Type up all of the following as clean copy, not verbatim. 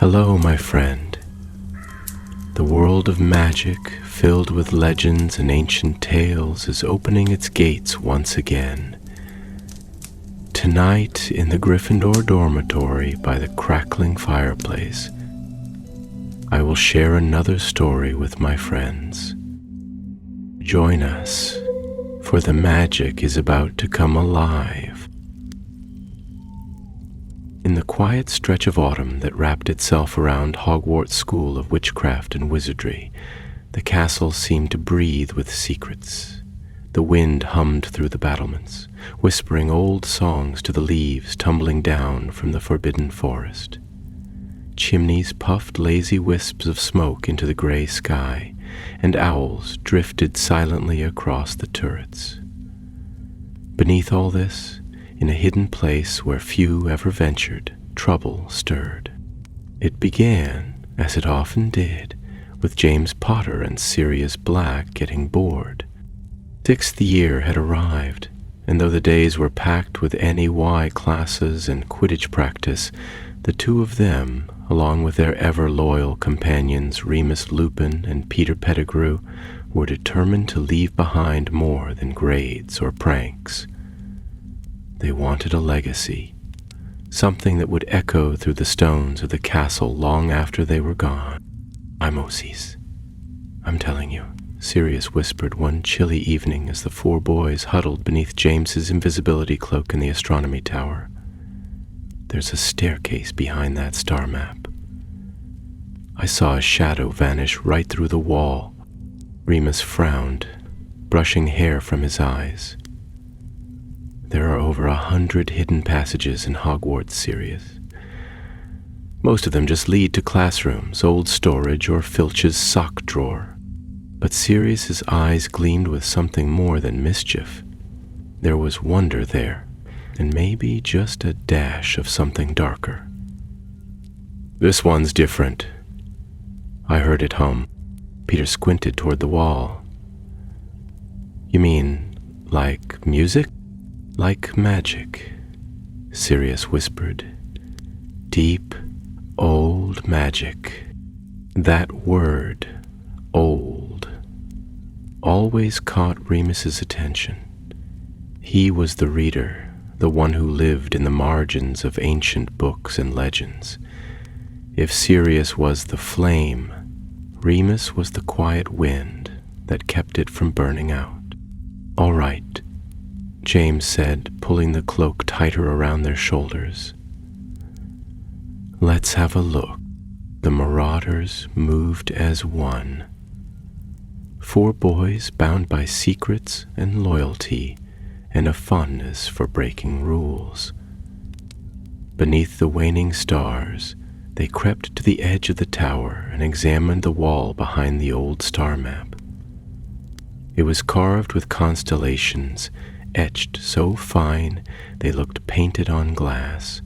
Hello, my friend. The world of magic, filled with legends and ancient tales, is opening its gates once again. Tonight, in the Gryffindor dormitory by the crackling fireplace, I will share another story with my friends. Join us, for the magic is about to come alive. In the quiet stretch of autumn that wrapped itself around Hogwarts School of Witchcraft and Wizardry, the castle seemed to breathe with secrets. The wind hummed through the battlements, whispering old songs to the leaves tumbling down from the forbidden forest. Chimneys puffed lazy wisps of smoke into the gray sky, and owls drifted silently across the turrets. Beneath all this, in a hidden place where few ever ventured, trouble stirred. It began, as it often did, with James Potter and Sirius Black getting bored. 6th year had arrived, and though the days were packed with NEY classes and Quidditch practice, the two of them, along with their ever-loyal companions Remus Lupin and Peter Pettigrew, were determined to leave behind more than grades or pranks. They wanted a legacy, something that would echo through the stones of the castle long after they were gone. "Imoses, I'm telling you," Sirius whispered one chilly evening as the four boys huddled beneath James's invisibility cloak in the astronomy tower. "There's a staircase behind that star map." I saw a shadow vanish right through the wall. Remus frowned, brushing hair from his eyes. "There are over 100 hidden passages in Hogwarts, Sirius. Most of them just lead to classrooms, old storage, or Filch's sock drawer." But Sirius's eyes gleamed with something more than mischief. There was wonder there, and maybe just a dash of something darker. "This one's different," I heard it hum. Peter squinted toward the wall. "You mean, like music?" "Like magic," Sirius whispered. "Deep, old magic. That word, old, always caught Remus's attention. He was the reader, the one who lived in the margins of ancient books and legends. If Sirius was the flame, Remus was the quiet wind that kept it from burning out. "All right," James said, pulling the cloak tighter around their shoulders. "Let's have a look." The Marauders moved as one. 4 boys bound by secrets and loyalty and a fondness for breaking rules. Beneath the waning stars, they crept to the edge of the tower and examined the wall behind the old star map. It was carved with constellations, etched so fine they looked painted on glass,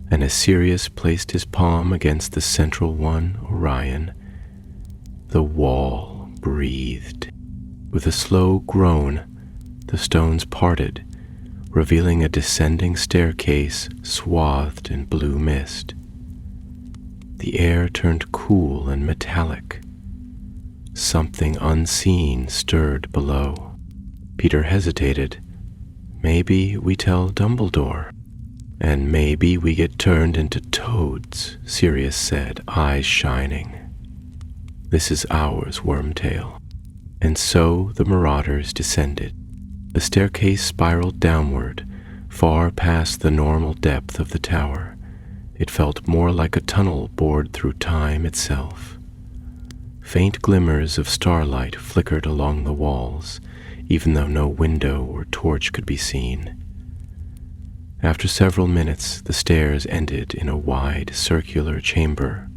and as Sirius placed his palm against the central one, Orion, the wall breathed. With a slow groan, the stones parted, revealing a descending staircase swathed in blue mist. The air turned cool and metallic. Something unseen stirred below. Peter hesitated. "Maybe we tell Dumbledore." "And maybe we get turned into toads," Sirius said, eyes shining. "This is ours, Wormtail." And so the Marauders descended. The staircase spiraled downward, far past the normal depth of the tower. It felt more like a tunnel bored through time itself. Faint glimmers of starlight flickered along the walls, even though no window or torch could be seen. After several minutes, the stairs ended in a wide, circular chamber.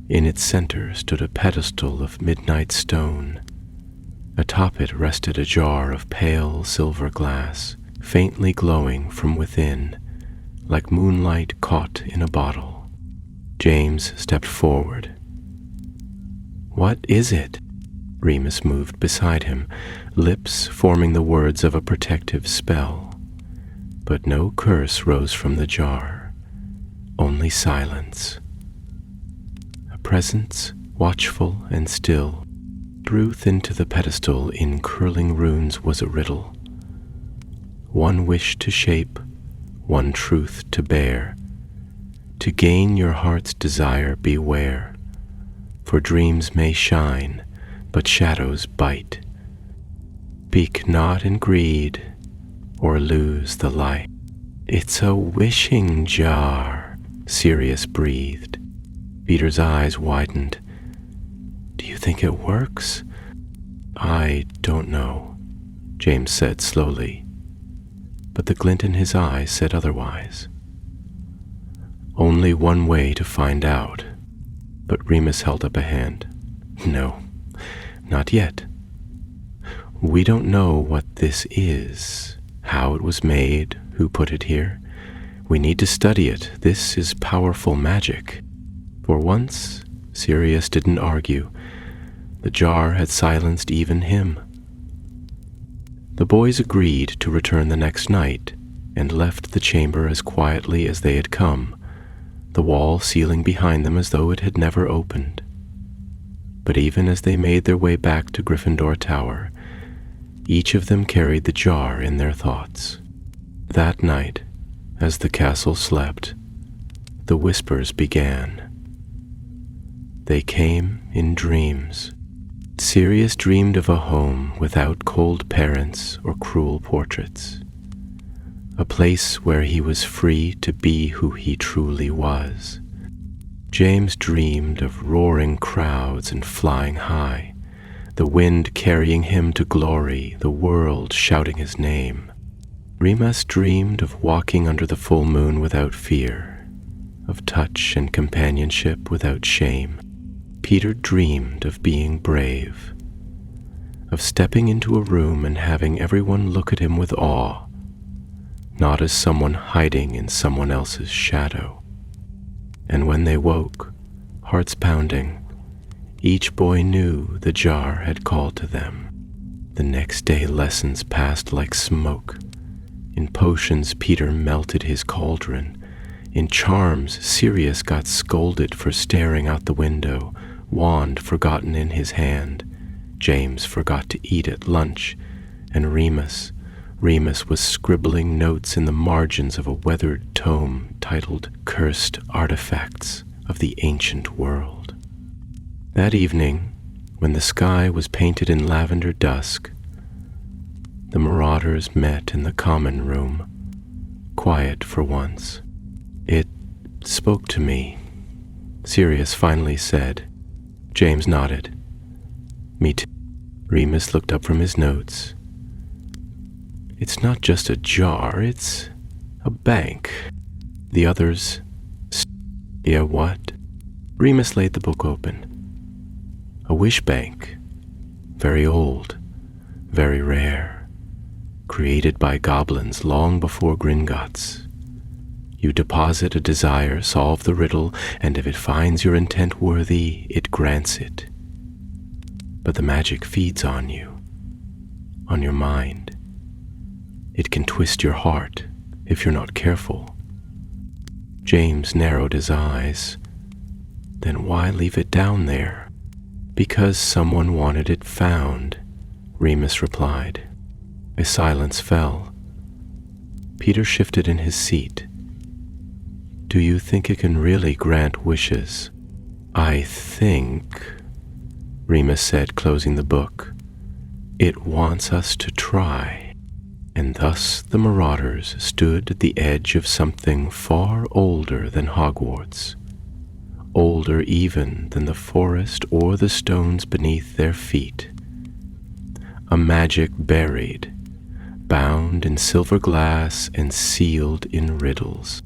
In its center stood a pedestal of midnight stone. Atop it rested a jar of pale silver glass, faintly glowing from within, like moonlight caught in a bottle. James stepped forward. "What is it?" Remus moved beside him, lips forming the words of a protective spell. But no curse rose from the jar, only silence. presence, watchful and still, truth into the pedestal in curling runes was a riddle. One wish to shape, one truth to bear. To gain your heart's desire beware, for dreams may shine, but shadows bite. Speak not in greed, or lose the light. It's a wishing jar, Sirius breathed. Peter's eyes widened. Do you think it works? I don't know, James said slowly, but the glint in his eyes said otherwise. Only one way to find out, but Remus held up a hand. No, not yet. We don't know what this is, how it was made, who put it here. We need to study it. This is powerful magic. For once, Sirius didn't argue. The jar had silenced even him. The boys agreed to return the next night and left the chamber as quietly as they had come, the wall sealing behind them as though it had never opened. But even as they made their way back to Gryffindor Tower, each of them carried the jar in their thoughts. That night, as the castle slept, the whispers began. They came in dreams. Sirius dreamed of a home without cold parents or cruel portraits, a place where he was free to be who he truly was. James dreamed of roaring crowds and flying high, the wind carrying him to glory, the world shouting his name. Remus dreamed of walking under the full moon without fear, of touch and companionship without shame. Peter dreamed of being brave, of stepping into a room and having everyone look at him with awe, not as someone hiding in someone else's shadow. And when they woke, hearts pounding, each boy knew the jar had called to them. The next day lessons passed like smoke. In potions, Peter melted his cauldron. In charms, Sirius got scolded for staring out the window, wand forgotten in his hand. James forgot to eat at lunch, and Remus was scribbling notes in the margins of a weathered tome titled Cursed Artifacts of the Ancient World. That evening, when the sky was painted in lavender dusk, the Marauders met in the common room, quiet for once. It spoke to me, Sirius finally said. James nodded. Me too. Remus looked up from his notes. It's not just a jar, it's a bank. The others... Yeah, what? Remus laid the book open. A wish bank. Very old, very rare. Created by goblins long before Gringotts. You deposit a desire, solve the riddle, and if it finds your intent worthy, it grants it. But the magic feeds on you, on your mind. It can twist your heart if you're not careful. James narrowed his eyes. Then why leave it down there? Because someone wanted it found, Remus replied. A silence fell. Peter shifted in his seat. Do you think it can really grant wishes? I think, Remus said, closing the book, it wants us to try. And thus the Marauders stood at the edge of something far older than Hogwarts, older even than the forest or the stones beneath their feet. A magic buried, bound in silver glass and sealed in riddles.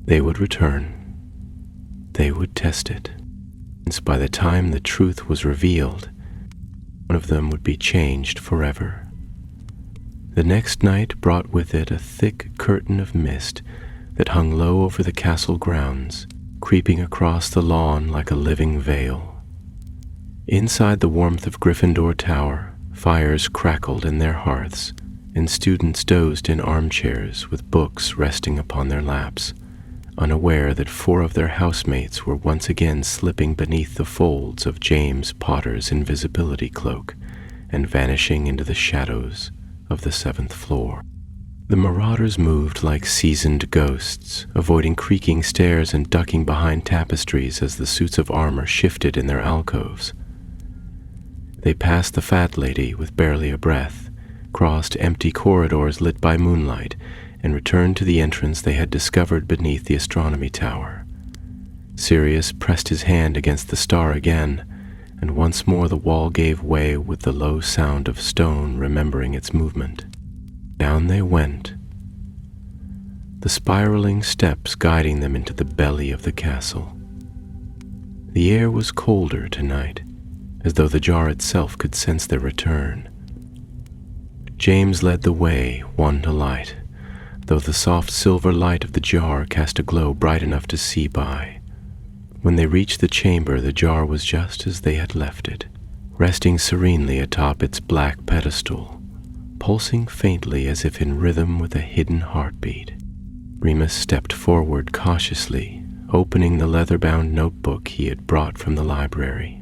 They would return. They would test it. And by the time the truth was revealed, one of them would be changed forever. The next night brought with it a thick curtain of mist that hung low over the castle grounds, creeping across the lawn like a living veil. Inside the warmth of Gryffindor Tower, fires crackled in their hearths, and students dozed in armchairs with books resting upon their laps, unaware that 4 of their housemates were once again slipping beneath the folds of James Potter's invisibility cloak and vanishing into the shadows of the 7th floor. The Marauders moved like seasoned ghosts, avoiding creaking stairs and ducking behind tapestries as the suits of armor shifted in their alcoves. They passed the fat lady with barely a breath, crossed empty corridors lit by moonlight, and returned to the entrance they had discovered beneath the astronomy tower. Sirius pressed his hand against the star again, and once more the wall gave way with the low sound of stone remembering its movement. Down they went, the spiraling steps guiding them into the belly of the castle. The air was colder tonight, as though the jar itself could sense their return. James led the way, one to light, though the soft silver light of the jar cast a glow bright enough to see by. When they reached the chamber, the jar was just as they had left it, resting serenely atop its black pedestal, pulsing faintly as if in rhythm with a hidden heartbeat. Remus stepped forward cautiously, opening the leather-bound notebook he had brought from the library.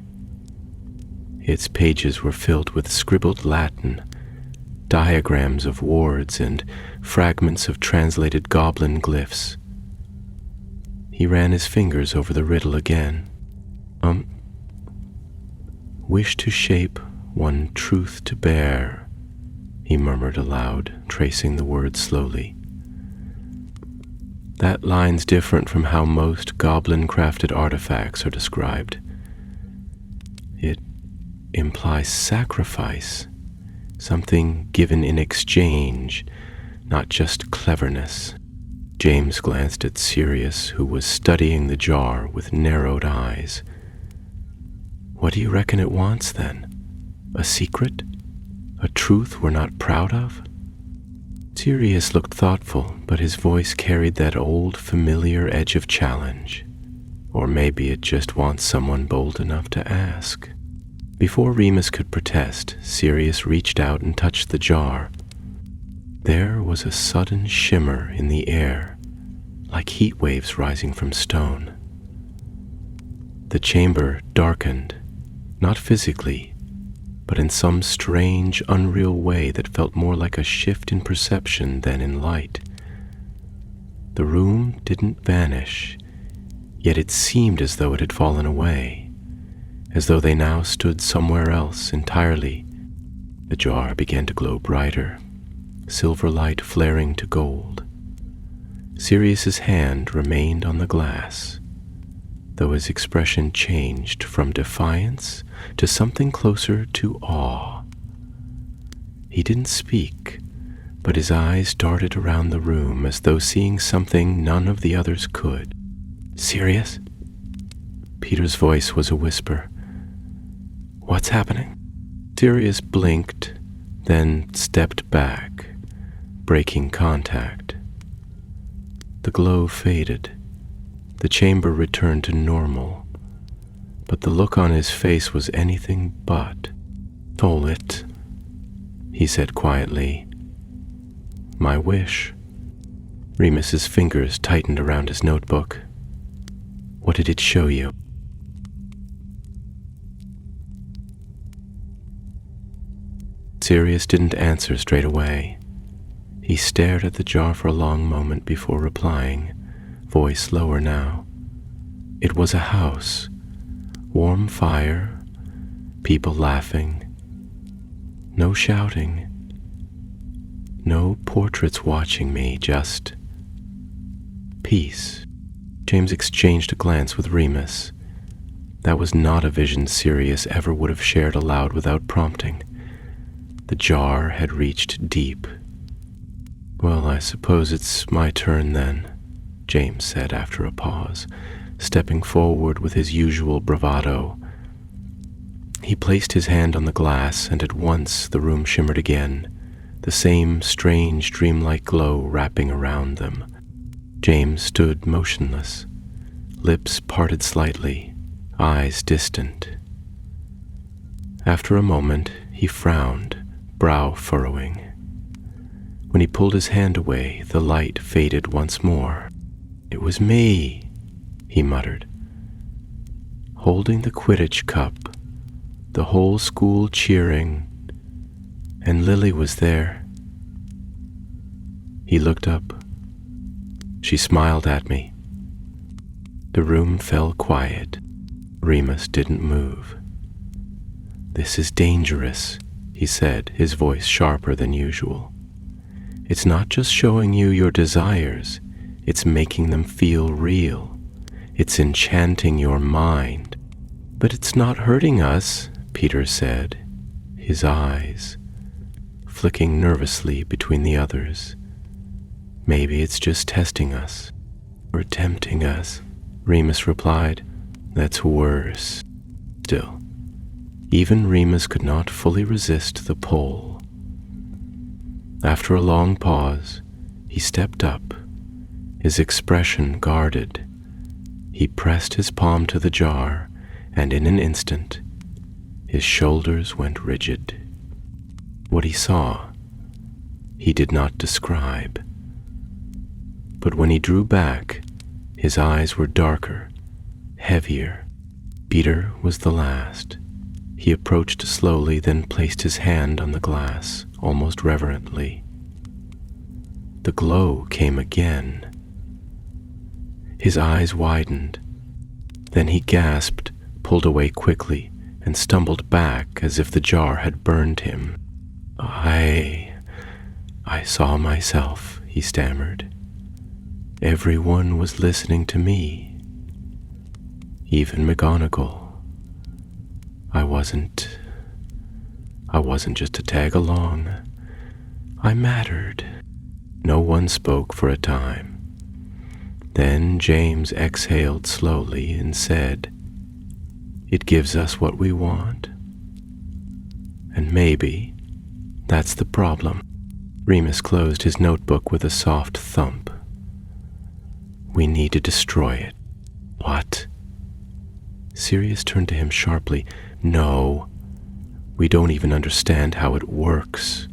Its pages were filled with scribbled Latin, diagrams of wards, and fragments of translated goblin glyphs. He ran his fingers over the riddle again. Wish to shape, one truth to bear, he murmured aloud, tracing the words slowly. That line's different from how most goblin-crafted artifacts are described. It implies sacrifice, something given in exchange, not just cleverness. James glanced at Sirius, who was studying the jar with narrowed eyes. What do you reckon it wants, then? A secret? A truth we're not proud of? Sirius looked thoughtful, but his voice carried that old, familiar edge of challenge. Or maybe it just wants someone bold enough to ask. Before Remus could protest, Sirius reached out and touched the jar. There was a sudden shimmer in the air, like heat waves rising from stone. The chamber darkened, not physically, but in some strange, unreal way that felt more like a shift in perception than in light. The room didn't vanish, yet it seemed as though it had fallen away, as though they now stood somewhere else entirely. The jar began to glow brighter, silver light flaring to gold. Sirius's hand remained on the glass, though his expression changed from defiance to something closer to awe. He didn't speak, but his eyes darted around the room as though seeing something none of the others could. Sirius? Peter's voice was a whisper. What's happening? Sirius blinked, then stepped back, breaking contact. The glow faded. The chamber returned to normal, but the look on his face was anything but. Stole it, he said quietly. My wish. Remus's fingers tightened around his notebook. What did it show you? Sirius didn't answer straight away. He stared at the jar for a long moment before replying, voice lower now. It was a house, warm fire, people laughing, no shouting, no portraits watching me, just peace. James exchanged a glance with Remus. That was not a vision Sirius ever would have shared aloud without prompting. The jar had reached deep. Well, I suppose it's my turn then, James said after a pause, stepping forward with his usual bravado. He placed his hand on the glass, and at once the room shimmered again, the same strange, dreamlike glow wrapping around them. James stood motionless, lips parted slightly, eyes distant. After a moment, he frowned, brow furrowing. When he pulled his hand away, the light faded once more. "It was me," he muttered, holding the Quidditch cup, the whole school cheering, and Lily was there. He looked up. She smiled at me. The room fell quiet. Remus didn't move. "This is dangerous," he said, his voice sharper than usual. "It's not just showing you your desires, it's making them feel real. It's enchanting your mind." "But it's not hurting us," Peter said, his eyes flicking nervously between the others. "Maybe it's just testing us, or tempting us," Remus replied. "That's worse." Still, even Remus could not fully resist the pull. After a long pause, he stepped up, his expression guarded. He pressed his palm to the jar, and in an instant, his shoulders went rigid. What he saw, he did not describe. But when he drew back, his eyes were darker, heavier. Peter was the last. He approached slowly, then placed his hand on the glass, almost reverently. The glow came again. His eyes widened. Then he gasped, pulled away quickly, and stumbled back as if the jar had burned him. I saw myself," he stammered. "Everyone was listening to me. Even McGonagall. I wasn't just to tag along. I mattered." No one spoke for a time. Then James exhaled slowly and said, "It gives us what we want. And maybe that's the problem." Remus closed his notebook with a soft thump. "We need to destroy it." "What?" Sirius turned to him sharply. "No, we don't even understand how it works.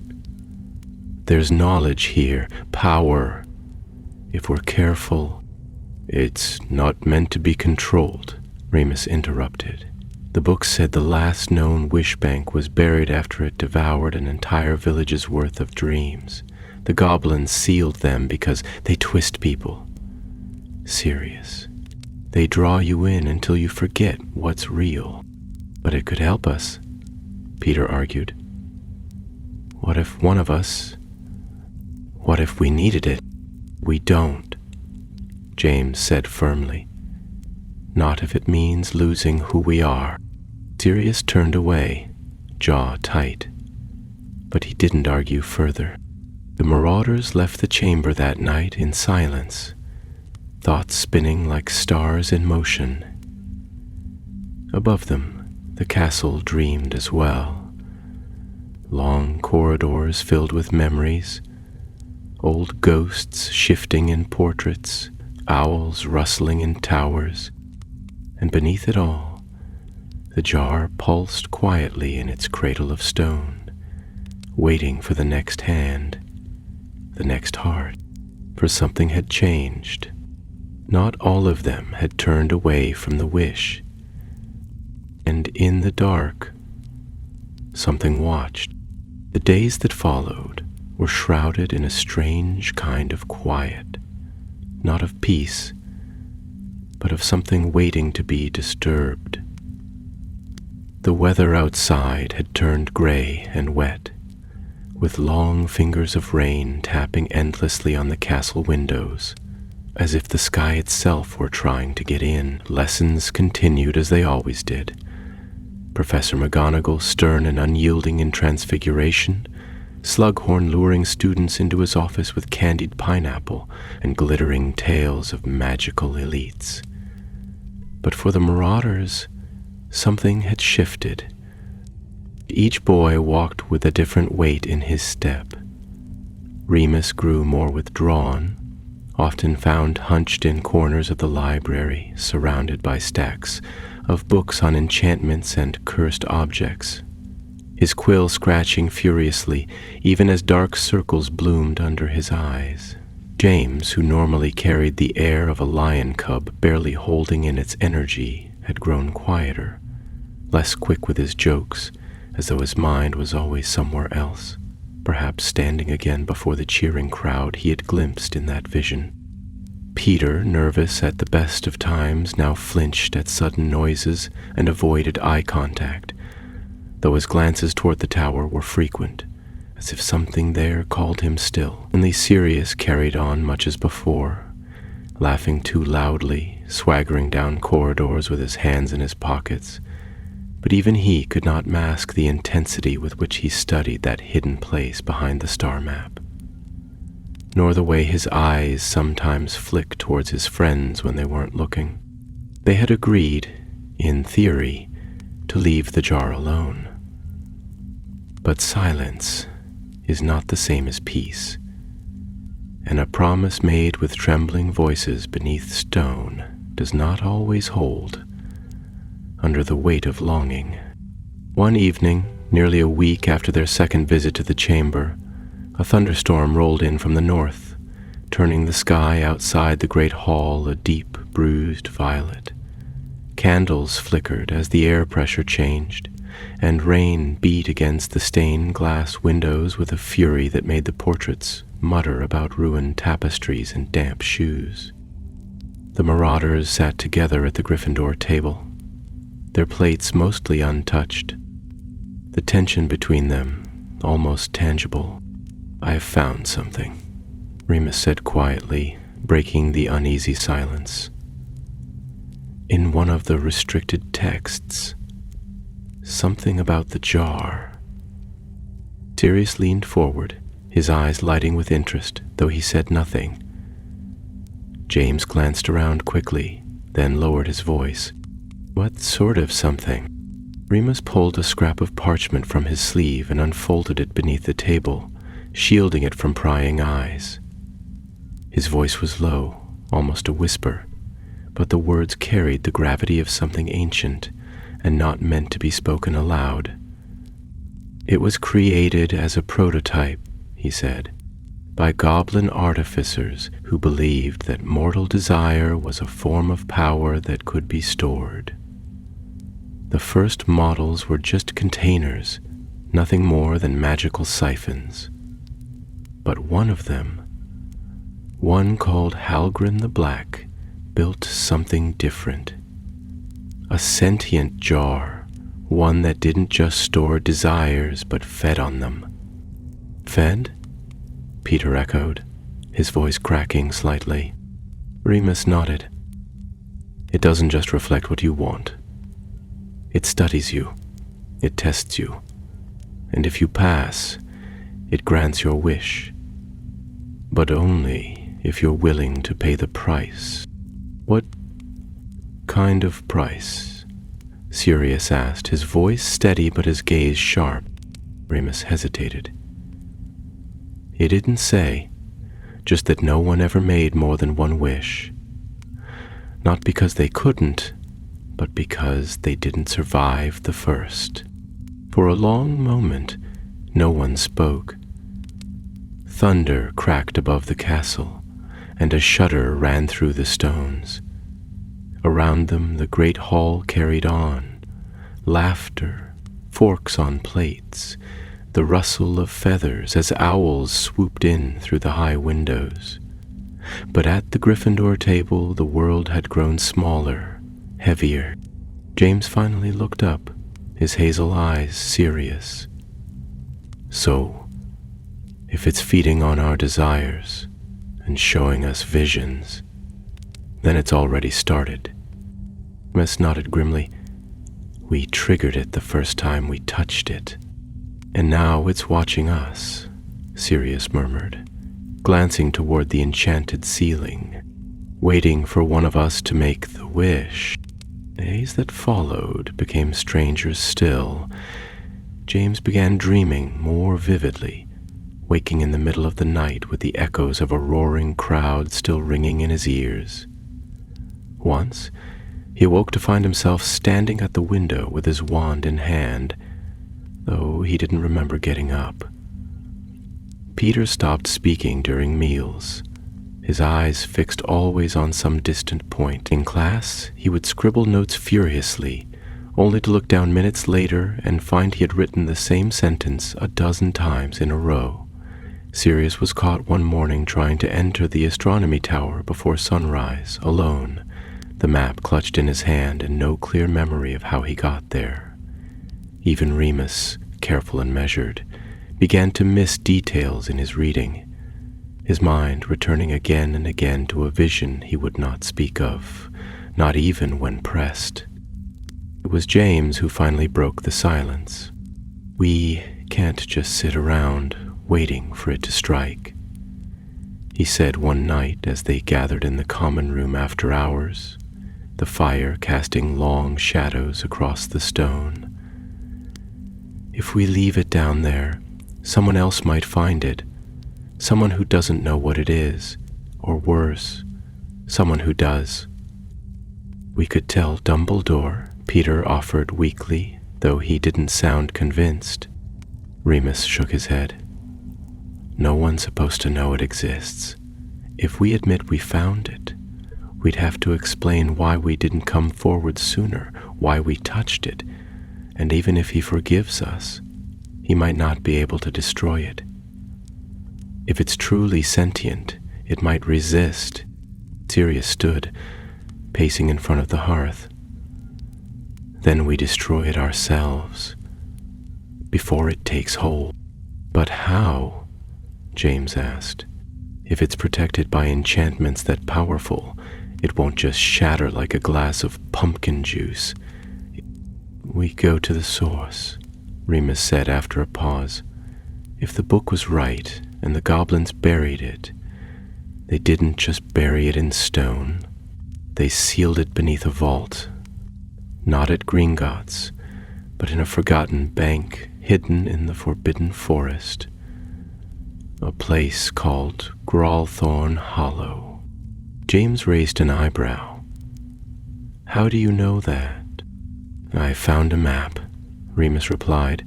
There's knowledge here, power. If we're careful..." "It's not meant to be controlled," Remus interrupted. "The book said the last known wish bank was buried after it devoured an entire village's worth of dreams. The goblins sealed them because they twist people. Sirius, they draw you in until you forget what's real." "But it could help us," Peter argued. What if we needed it?" "We don't," James said firmly. "Not if it means losing who we are." Sirius turned away, jaw tight. But he didn't argue further. The Marauders left the chamber that night in silence, thoughts spinning like stars in motion. Above them, the castle dreamed as well. Long corridors filled with memories, old ghosts shifting in portraits, owls rustling in towers, and beneath it all, the jar pulsed quietly in its cradle of stone, waiting for the next hand, the next heart, for something had changed. Not all of them had turned away from the wish, and in the dark, something watched. The days that followed were shrouded in a strange kind of quiet, not of peace, but of something waiting to be disturbed. The weather outside had turned gray and wet, with long fingers of rain tapping endlessly on the castle windows, as if the sky itself were trying to get in. Lessons continued as they always did. Professor McGonagall stern and unyielding in Transfiguration, Slughorn luring students into his office with candied pineapple and glittering tales of magical elites. But for the Marauders, something had shifted. Each boy walked with a different weight in his step. Remus grew more withdrawn, often found hunched in corners of the library, surrounded by stacks of books on enchantments and cursed objects, his quill scratching furiously even as dark circles bloomed under his eyes. James, who normally carried the air of a lion cub barely holding in its energy, had grown quieter, less quick with his jokes, as though his mind was always somewhere else, perhaps standing again before the cheering crowd he had glimpsed in that vision. Peter, nervous at the best of times, now flinched at sudden noises and avoided eye contact, though his glances toward the tower were frequent, as if something there called him still. Only Sirius carried on much as before, laughing too loudly, swaggering down corridors with his hands in his pockets, but even he could not mask the intensity with which he studied that hidden place behind the star map, nor the way his eyes sometimes flicked towards his friends when they weren't looking. They had agreed, in theory, to leave the jar alone. But silence is not the same as peace, and a promise made with trembling voices beneath stone does not always hold under the weight of longing. One evening, nearly a week after their second visit to the chamber, a thunderstorm rolled in from the north, turning the sky outside the great hall a deep, bruised violet. Candles flickered as the air pressure changed, and rain beat against the stained glass windows with a fury that made the portraits mutter about ruined tapestries and damp shoes. The Marauders sat together at the Gryffindor table, their plates mostly untouched, the tension between them almost tangible. "I have found something," Remus said quietly, breaking the uneasy silence. "In one of the restricted texts, something about the jar." Sirius leaned forward, his eyes lighting with interest, though he said nothing. James glanced around quickly, then lowered his voice. "What sort of something?" Remus pulled a scrap of parchment from his sleeve and unfolded it beneath the table, shielding it from prying eyes. His voice was low, almost a whisper, but the words carried the gravity of something ancient and not meant to be spoken aloud. "It was created as a prototype," he said, "by goblin artificers who believed that mortal desire was a form of power that could be stored. The first models were just containers, nothing more than magical siphons. But one of them, one called Halgren the Black, built something different. A sentient jar, one that didn't just store desires but fed on them." "Fed?" Peter echoed, his voice cracking slightly. Remus nodded. "It doesn't just reflect what you want. It studies you, it tests you, and if you pass, it grants your wish. But only if you're willing to pay the price." "What kind of price?" Sirius asked, his voice steady but his gaze sharp. Remus hesitated. "He didn't say, just that no one ever made more than one wish. Not because they couldn't, but because they didn't survive the first." For a long moment, no one spoke. Thunder cracked above the castle, and a shudder ran through the stones. Around them, the great hall carried on. Laughter, forks on plates, the rustle of feathers as owls swooped in through the high windows. But at the Gryffindor table, the world had grown smaller, heavier. James finally looked up, his hazel eyes serious. "So, if it's feeding on our desires and showing us visions, then it's already started." Remus nodded grimly. "We triggered it the first time we touched it, and now it's watching us," Sirius murmured, glancing toward the enchanted ceiling, waiting for one of us to make the wish. The days that followed became stranger still. James began dreaming more vividly, waking in the middle of the night with the echoes of a roaring crowd still ringing in his ears. Once, he awoke to find himself standing at the window with his wand in hand, though he didn't remember getting up. Peter stopped speaking during meals, his eyes fixed always on some distant point. In class, he would scribble notes furiously, only to look down minutes later and find he had written the same sentence a dozen times in a row. Sirius was caught one morning trying to enter the astronomy tower before sunrise, alone, the map clutched in his hand and no clear memory of how he got there. Even Remus, careful and measured, began to miss details in his reading, his mind returning again and again to a vision he would not speak of, not even when pressed. It was James who finally broke the silence. "We can't just sit around waiting for it to strike," he said one night as they gathered in the common room after hours, the fire casting long shadows across the stone. "If we leave it down there, someone else might find it, someone who doesn't know what it is, or worse, someone who does." "We could tell Dumbledore," Peter offered weakly, though he didn't sound convinced. Remus shook his head. "No one's supposed to know it exists. If we admit we found it, we'd have to explain why we didn't come forward sooner, why we touched it, and even if he forgives us, he might not be able to destroy it. If it's truly sentient, it might resist." Sirius stood, pacing in front of the hearth. "Then we destroy it ourselves, before it takes hold." "But how?" James asked. "If it's protected by enchantments that powerful, it won't just shatter like a glass of pumpkin juice." "We go to the source," Remus said after a pause. "If the book was right and the goblins buried it, they didn't just bury it in stone. They sealed it beneath a vault. Not at Gringotts, but in a forgotten bank hidden in the forbidden forest. A place called Gralthorn Hollow." James raised an eyebrow. "How do you know that?" "I found a map," Remus replied,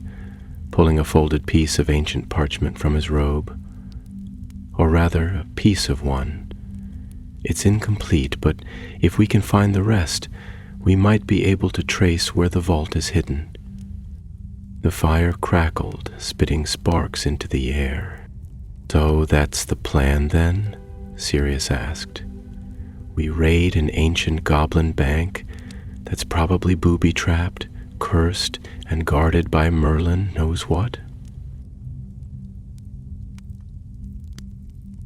pulling a folded piece of ancient parchment from his robe. "Or rather, a piece of one. It's incomplete, but if we can find the rest, we might be able to trace where the vault is hidden." The fire crackled, spitting sparks into the air. "So that's the plan then?" Sirius asked. "We raid an ancient goblin bank that's probably booby-trapped, cursed, and guarded by Merlin knows what?"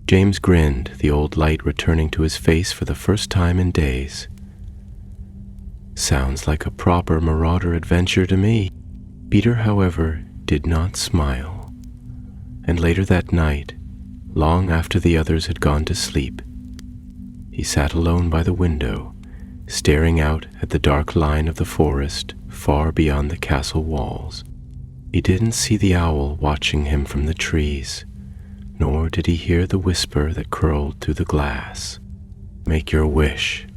James grinned, the old light returning to his face for the first time in days. "Sounds like a proper Marauder adventure to me." Peter, however, did not smile, and later that night, long after the others had gone to sleep, he sat alone by the window, staring out at the dark line of the forest far beyond the castle walls. He didn't see the owl watching him from the trees, nor did he hear the whisper that curled through the glass. "Make your wish."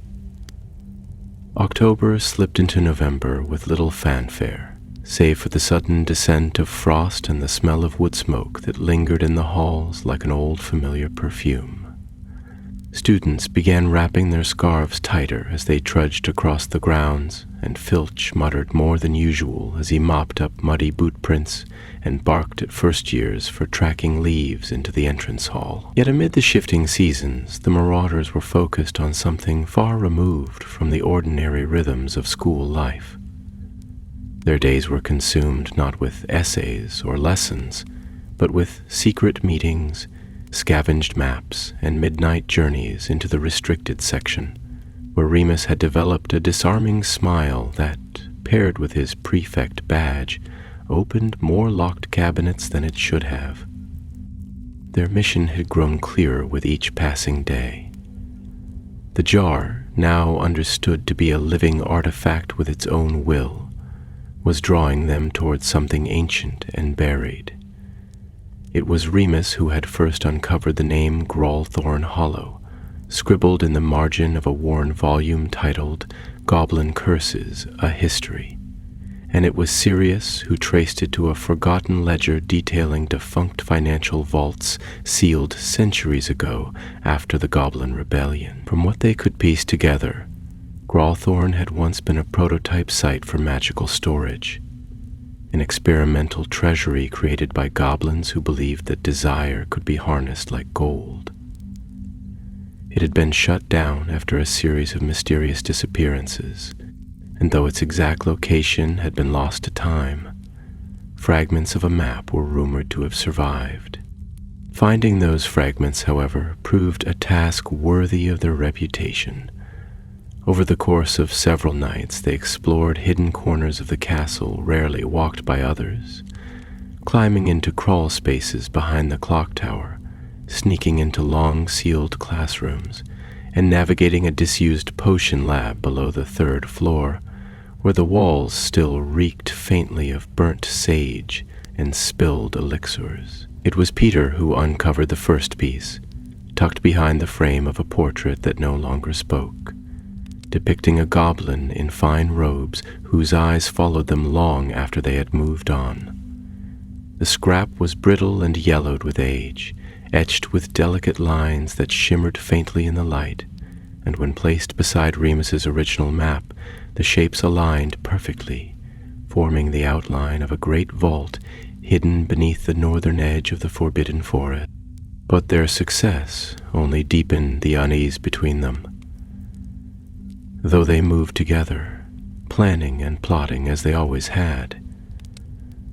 October slipped into November with little fanfare, save for the sudden descent of frost and the smell of wood smoke that lingered in the halls like an old familiar perfume. Students began wrapping their scarves tighter as they trudged across the grounds, and Filch muttered more than usual as he mopped up muddy boot prints and barked at first years for tracking leaves into the entrance hall. Yet amid the shifting seasons, the Marauders were focused on something far removed from the ordinary rhythms of school life. Their days were consumed not with essays or lessons, but with secret meetings, scavenged maps, and midnight journeys into the restricted section, where Remus had developed a disarming smile that, paired with his prefect badge, opened more locked cabinets than it should have. Their mission had grown clearer with each passing day. The jar, now understood to be a living artifact with its own will, was drawing them towards something ancient and buried. It was Remus who had first uncovered the name Gralthorn Hollow, scribbled in the margin of a worn volume titled Goblin Curses, A History, and it was Sirius who traced it to a forgotten ledger detailing defunct financial vaults sealed centuries ago after the Goblin Rebellion. From what they could piece together, Grawthorn had once been a prototype site for magical storage, an experimental treasury created by goblins who believed that desire could be harnessed like gold. It had been shut down after a series of mysterious disappearances, and though its exact location had been lost to time, fragments of a map were rumored to have survived. Finding those fragments, however, proved a task worthy of their reputation. Over the course of several nights, they explored hidden corners of the castle rarely walked by others, climbing into crawl spaces behind the clock tower, sneaking into long-sealed classrooms, and navigating a disused potion lab below the third floor, where the walls still reeked faintly of burnt sage and spilled elixirs. It was Peter who uncovered the first piece, tucked behind the frame of a portrait that no longer spoke, depicting a goblin in fine robes whose eyes followed them long after they had moved on. The scrap was brittle and yellowed with age, etched with delicate lines that shimmered faintly in the light, and when placed beside Remus's original map, the shapes aligned perfectly, forming the outline of a great vault hidden beneath the northern edge of the Forbidden Forest. But their success only deepened the unease between them. Though they moved together, planning and plotting as they always had,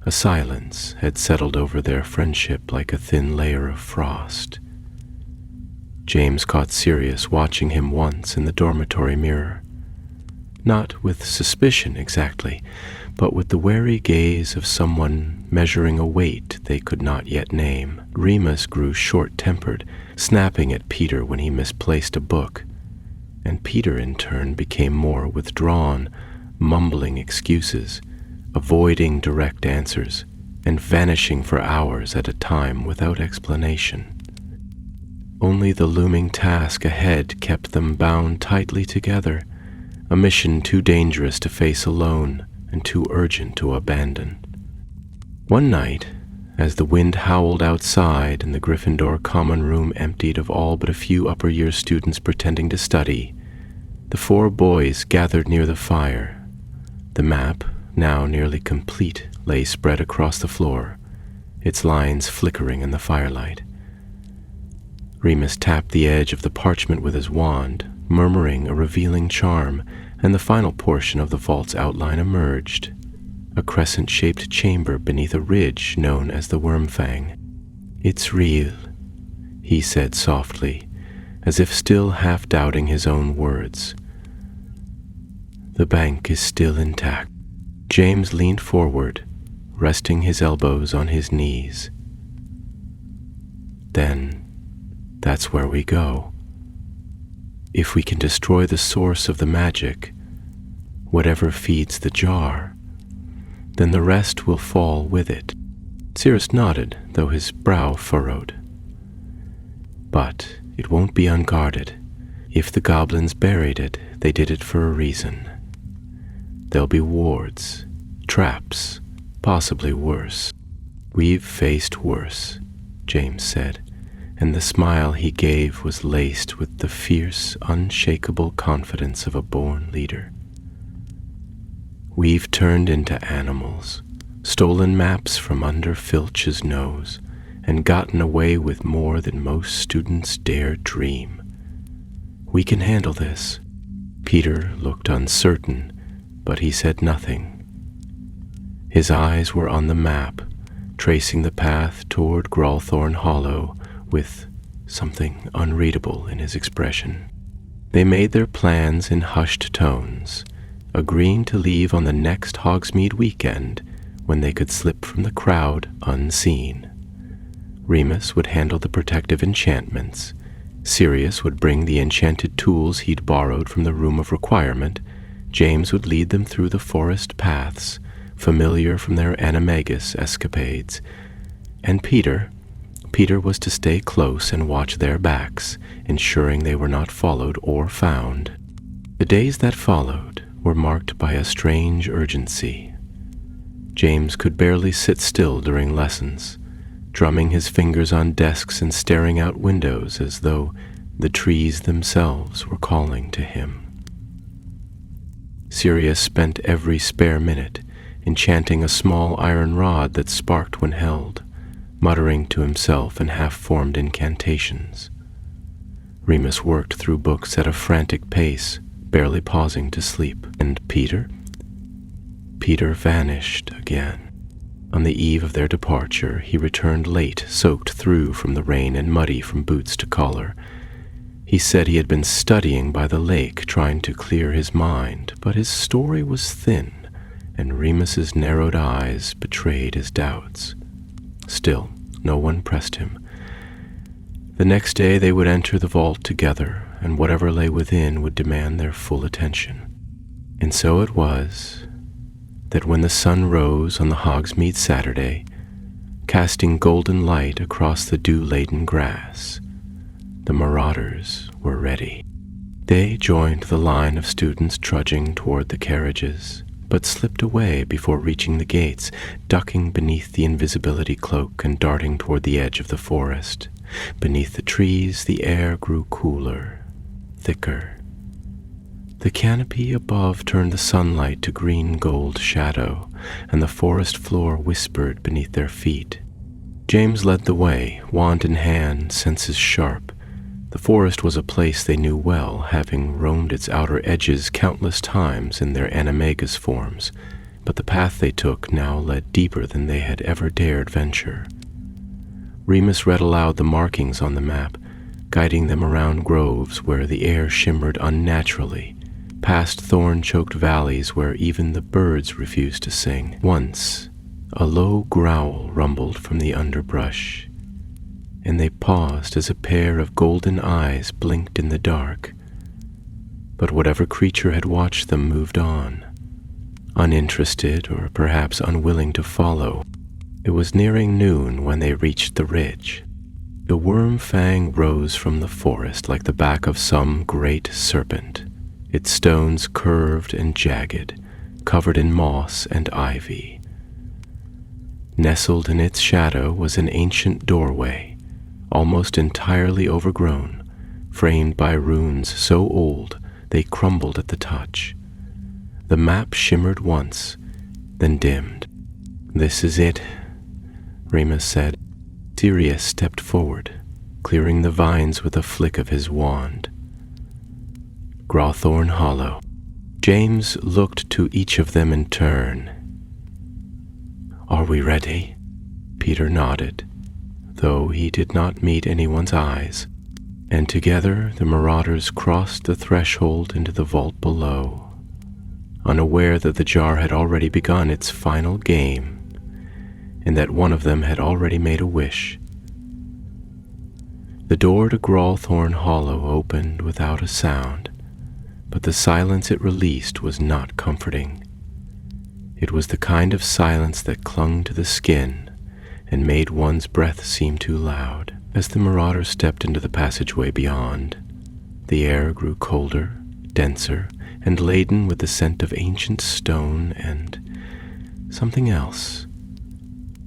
a silence had settled over their friendship like a thin layer of frost. James caught Sirius watching him once in the dormitory mirror, not with suspicion exactly, but with the wary gaze of someone measuring a weight they could not yet name. Remus grew short-tempered, snapping at Peter when he misplaced a book, and Peter in turn became more withdrawn, mumbling excuses, avoiding direct answers, and vanishing for hours at a time without explanation. Only the looming task ahead kept them bound tightly together, a mission too dangerous to face alone and too urgent to abandon. One night, as the wind howled outside and the Gryffindor common room emptied of all but a few upper-year students pretending to study, the four boys gathered near the fire. The map, now nearly complete, lay spread across the floor, its lines flickering in the firelight. Remus tapped the edge of the parchment with his wand, murmuring a revealing charm, and the final portion of the vault's outline emerged, a crescent-shaped chamber beneath a ridge known as the Wormfang. "It's real," he said softly, as if still half-doubting his own words. "The bank is still intact." James leaned forward, resting his elbows on his knees. "Then that's where we go. If we can destroy the source of the magic, whatever feeds the jar, then the rest will fall with it." Sirius nodded, though his brow furrowed. "But it won't be unguarded. If the goblins buried it, they did it for a reason. There'll be wards, traps, possibly worse." "We've faced worse," James said, and the smile he gave was laced with the fierce, unshakable confidence of a born leader. "We've turned into animals, stolen maps from under Filch's nose, and gotten away with more than most students dare dream. We can handle this." Peter looked uncertain, but he said nothing. His eyes were on the map, tracing the path toward Grawthorn Hollow with something unreadable in his expression. They made their plans in hushed tones, agreeing to leave on the next Hogsmeade weekend when they could slip from the crowd unseen. Remus would handle the protective enchantments, Sirius would bring the enchanted tools he'd borrowed from the Room of Requirement, James would lead them through the forest paths, familiar from their animagus escapades, and Peter was to stay close and watch their backs, ensuring they were not followed or found. The days that followed were marked by a strange urgency. James could barely sit still during lessons, drumming his fingers on desks and staring out windows as though the trees themselves were calling to him. Sirius spent every spare minute enchanting a small iron rod that sparked when held, muttering to himself in half-formed incantations. Remus worked through books at a frantic pace, barely pausing to sleep. And Peter? Peter vanished again. On the eve of their departure, he returned late, soaked through from the rain and muddy from boots to collar. He said he had been studying by the lake, trying to clear his mind, but his story was thin, and Remus's narrowed eyes betrayed his doubts. Still, no one pressed him. The next day they would enter the vault together, and whatever lay within would demand their full attention. And so it was that when the sun rose on the Hogsmeade Saturday, casting golden light across the dew-laden grass, the Marauders were ready. They joined the line of students trudging toward the carriages, but slipped away before reaching the gates, ducking beneath the invisibility cloak and darting toward the edge of the forest. Beneath the trees, the air grew cooler, thicker. The canopy above turned the sunlight to green-gold shadow, and the forest floor whispered beneath their feet. James led the way, wand in hand, senses sharp. The forest was a place they knew well, having roamed its outer edges countless times in their animagus forms, but the path they took now led deeper than they had ever dared venture. Remus read aloud the markings on the map, guiding them around groves where the air shimmered unnaturally, past thorn-choked valleys where even the birds refused to sing. Once, a low growl rumbled from the underbrush, and they paused as a pair of golden eyes blinked in the dark. But whatever creature had watched them moved on, uninterested or perhaps unwilling to follow. It was nearing noon when they reached the ridge. The worm fang rose from the forest like the back of some great serpent, its stones curved and jagged, covered in moss and ivy. Nestled in its shadow was an ancient doorway, almost entirely overgrown, framed by runes so old they crumbled at the touch. The map shimmered once, then dimmed. "This is it," Remus said. Sirius stepped forward, clearing the vines with a flick of his wand. Grawthorn Hollow. James looked to each of them in turn. "Are we ready?" Peter nodded, though he did not meet anyone's eyes, and together the Marauders crossed the threshold into the vault below, unaware that the jar had already begun its final game, and that one of them had already made a wish. The door to Grawthorn Hollow opened without a sound, but the silence it released was not comforting. It was the kind of silence that clung to the skin and made one's breath seem too loud. As the Marauders stepped into the passageway beyond, the air grew colder, denser, and laden with the scent of ancient stone and something else.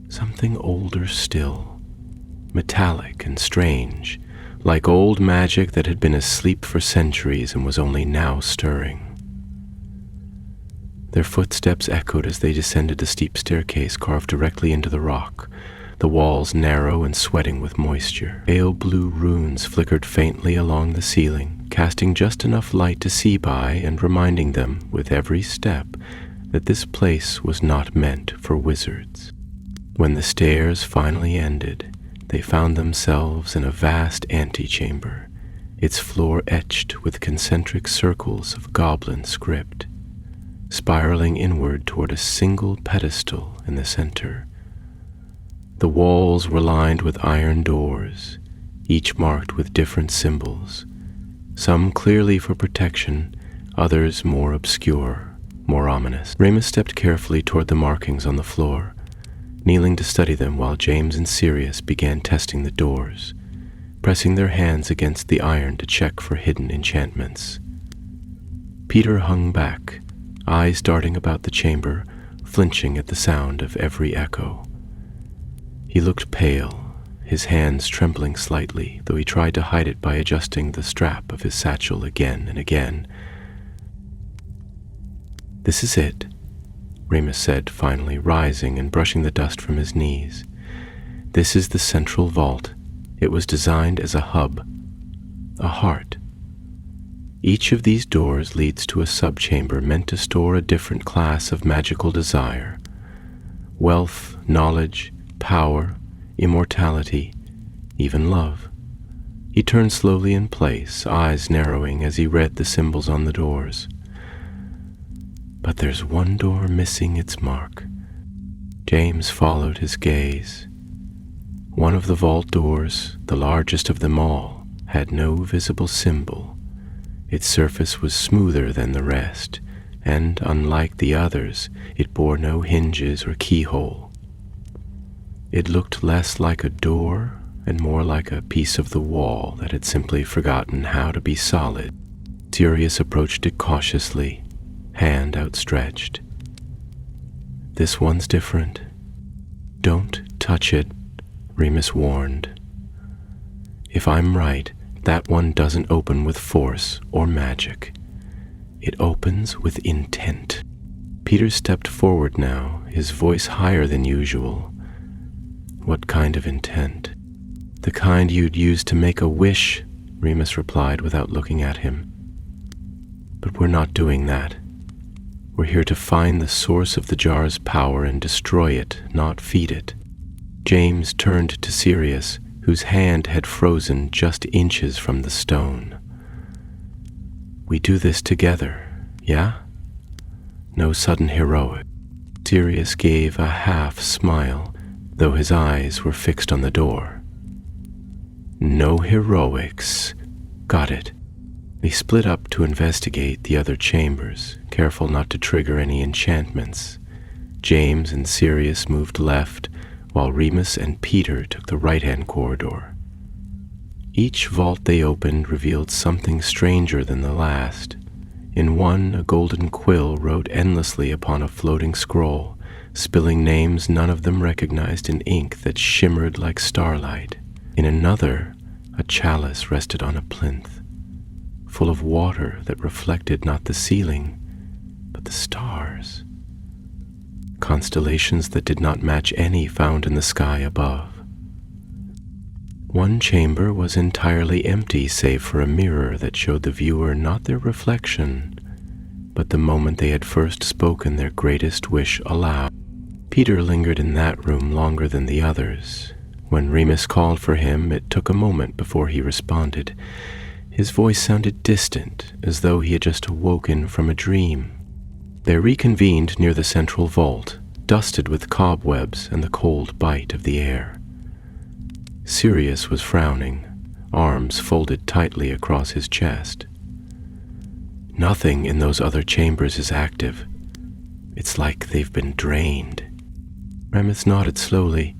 Something older still, metallic and strange, like old magic that had been asleep for centuries and was only now stirring. Their footsteps echoed as they descended the steep staircase carved directly into the rock, the walls narrow and sweating with moisture. Pale blue runes flickered faintly along the ceiling, casting just enough light to see by and reminding them, with every step, that this place was not meant for wizards. When the stairs finally ended, they found themselves in a vast antechamber, its floor etched with concentric circles of goblin script, spiraling inward toward a single pedestal in the center. The walls were lined with iron doors, each marked with different symbols, some clearly for protection, others more obscure, more ominous. Remus stepped carefully toward the markings on the floor, kneeling to study them while James and Sirius began testing the doors, pressing their hands against the iron to check for hidden enchantments. Peter hung back, eyes darting about the chamber, flinching at the sound of every echo. He looked pale, his hands trembling slightly, though he tried to hide it by adjusting the strap of his satchel again and again. "This is it," Remus said finally, rising and brushing the dust from his knees. "This is the central vault. It was designed as a hub, a heart. Each of these doors leads to a subchamber meant to store a different class of magical desire. Wealth, knowledge, power, immortality, even love." He turned slowly in place, eyes narrowing as he read the symbols on the doors. "But there's one door missing its mark." James followed his gaze. One of the vault doors, the largest of them all, had no visible symbol. Its surface was smoother than the rest, and, unlike the others, it bore no hinges or keyhole. It looked less like a door and more like a piece of the wall that had simply forgotten how to be solid. Sirius approached it cautiously, hand outstretched. "This one's different. Don't touch it," Remus warned. "If I'm right, that one doesn't open with force or magic. It opens with intent." Peter stepped forward now, his voice higher than usual. "What kind of intent?" "The kind you'd use to make a wish," Remus replied without looking at him. "But we're not doing that. We're here to find the source of the jar's power and destroy it, not feed it." James turned to Sirius, whose hand had frozen just inches from the stone. "We do this together, yeah? No sudden heroic." Sirius gave a half smile, though his eyes were fixed on the door. "No heroics. Got it." They split up to investigate the other chambers, careful not to trigger any enchantments. James and Sirius moved left, while Remus and Peter took the right-hand corridor. Each vault they opened revealed something stranger than the last. In one, a golden quill wrote endlessly upon a floating scroll, spilling names none of them recognized in ink that shimmered like starlight. In another, a chalice rested on a plinth, full of water that reflected not the ceiling, but the stars. Constellations that did not match any found in the sky above. One chamber was entirely empty save for a mirror that showed the viewer not their reflection, but the moment they had first spoken their greatest wish aloud. Peter lingered in that room longer than the others. When Remus called for him, it took a moment before he responded. His voice sounded distant, as though he had just awoken from a dream. They reconvened near the central vault, dusted with cobwebs and the cold bite of the air. Sirius was frowning, arms folded tightly across his chest. "Nothing in those other chambers is active. It's like they've been drained." Remus nodded slowly,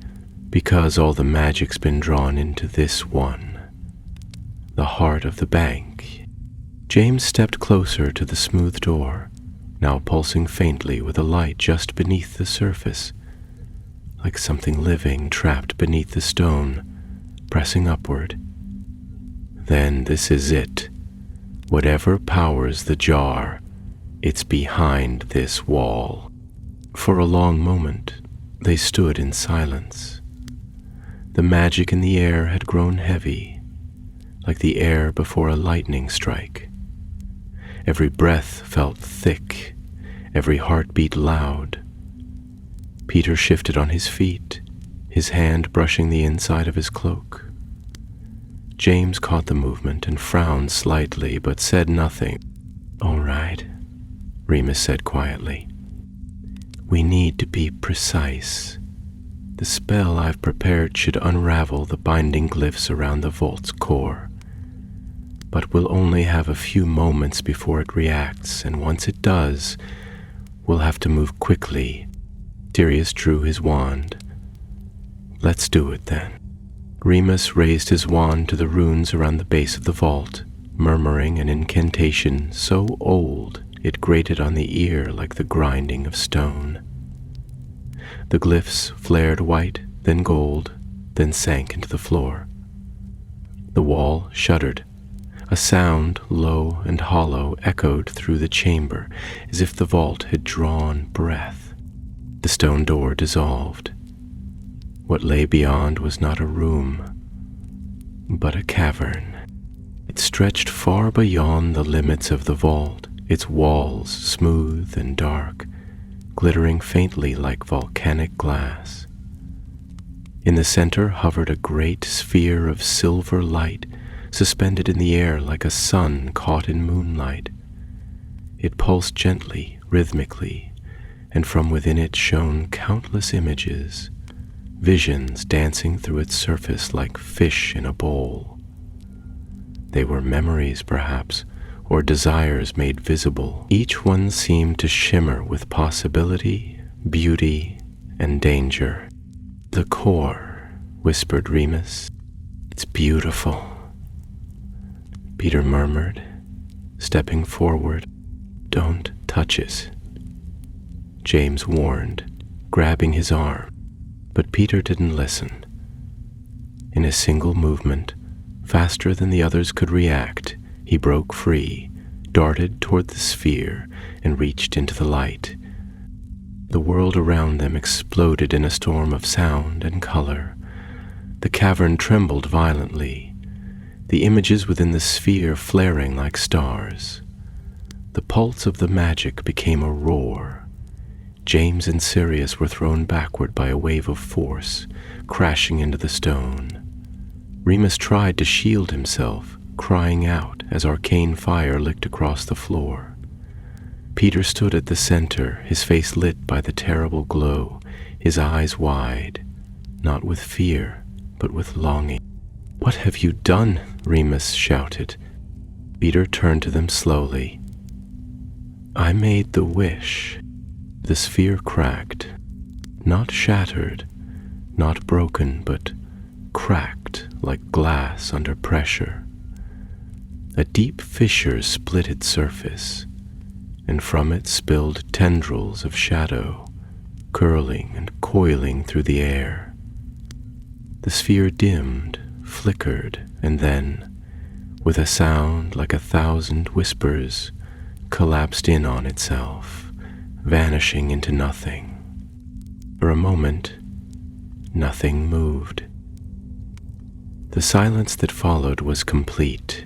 "Because all the magic's been drawn into this one. The heart of the bank." James stepped closer to the smooth door, now pulsing faintly with a light just beneath the surface, like something living trapped beneath the stone, pressing upward. "Then this is it. Whatever powers the jar, it's behind this wall." For a long moment, they stood in silence. The magic in the air had grown heavy, like the air before a lightning strike. Every breath felt thick, every heartbeat loud. Peter shifted on his feet, his hand brushing the inside of his cloak. James caught the movement and frowned slightly, but said nothing. "All right," Remus said quietly. "We need to be precise. The spell I've prepared should unravel the binding glyphs around the vault's core. But we'll only have a few moments before it reacts, and once it does, we'll have to move quickly." Sirius drew his wand. "Let's do it then." Remus raised his wand to the runes around the base of the vault, murmuring an incantation so old it grated on the ear like the grinding of stone. The glyphs flared white, then gold, then sank into the floor. The wall shuddered. A sound, low and hollow, echoed through the chamber, as if the vault had drawn breath. The stone door dissolved. What lay beyond was not a room, but a cavern. It stretched far beyond the limits of the vault, its walls smooth and dark, glittering faintly like volcanic glass. In the center hovered a great sphere of silver light, suspended in the air like a sun caught in moonlight. It pulsed gently, rhythmically, and from within it shone countless images, visions dancing through its surface like fish in a bowl. They were memories, perhaps, or desires made visible. Each one seemed to shimmer with possibility, beauty, and danger. "The core," whispered Remus. "It's beautiful." Peter murmured, stepping forward. "Don't touch it," James warned, grabbing his arm. But Peter didn't listen. In a single movement, faster than the others could react, he broke free, darted toward the sphere, and reached into the light. The world around them exploded in a storm of sound and color. The cavern trembled violently, the images within the sphere flaring like stars. The pulse of the magic became a roar. James and Sirius were thrown backward by a wave of force, crashing into the stone. Remus tried to shield himself, crying out as arcane fire licked across the floor. Peter stood at the center, his face lit by the terrible glow, his eyes wide, not with fear, but with longing. "What have you done?" Remus shouted. Peter turned to them slowly. "I made the wish." The sphere cracked, not shattered, not broken, but cracked like glass under pressure. A deep fissure split its surface, and from it spilled tendrils of shadow, curling and coiling through the air. The sphere dimmed, flickered, and then, with a sound like 1,000 whispers, collapsed in on itself, vanishing into nothing. For a moment, nothing moved. The silence that followed was complete.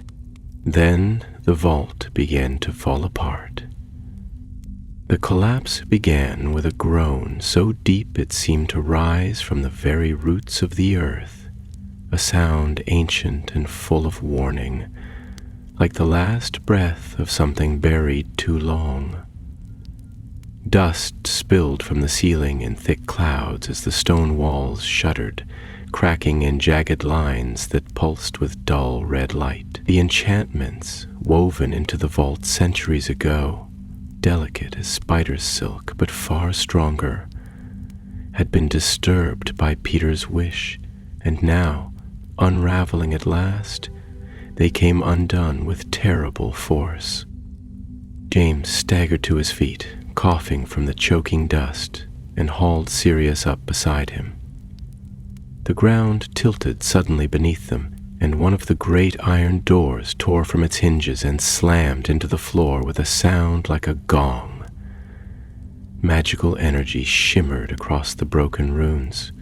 Then the vault began to fall apart. The collapse began with a groan so deep it seemed to rise from the very roots of the earth, a sound ancient and full of warning, like the last breath of something buried too long. Dust spilled from the ceiling in thick clouds as the stone walls shuddered, cracking in jagged lines that pulsed with dull red light. The enchantments, woven into the vault centuries ago, delicate as spider's silk but far stronger, had been disturbed by Peter's wish, and now, unraveling at last, they came undone with terrible force. James staggered to his feet, coughing from the choking dust, and hauled Sirius up beside him. The ground tilted suddenly beneath them, and one of the great iron doors tore from its hinges and slammed into the floor with a sound like a gong. Magical energy shimmered across the broken runes,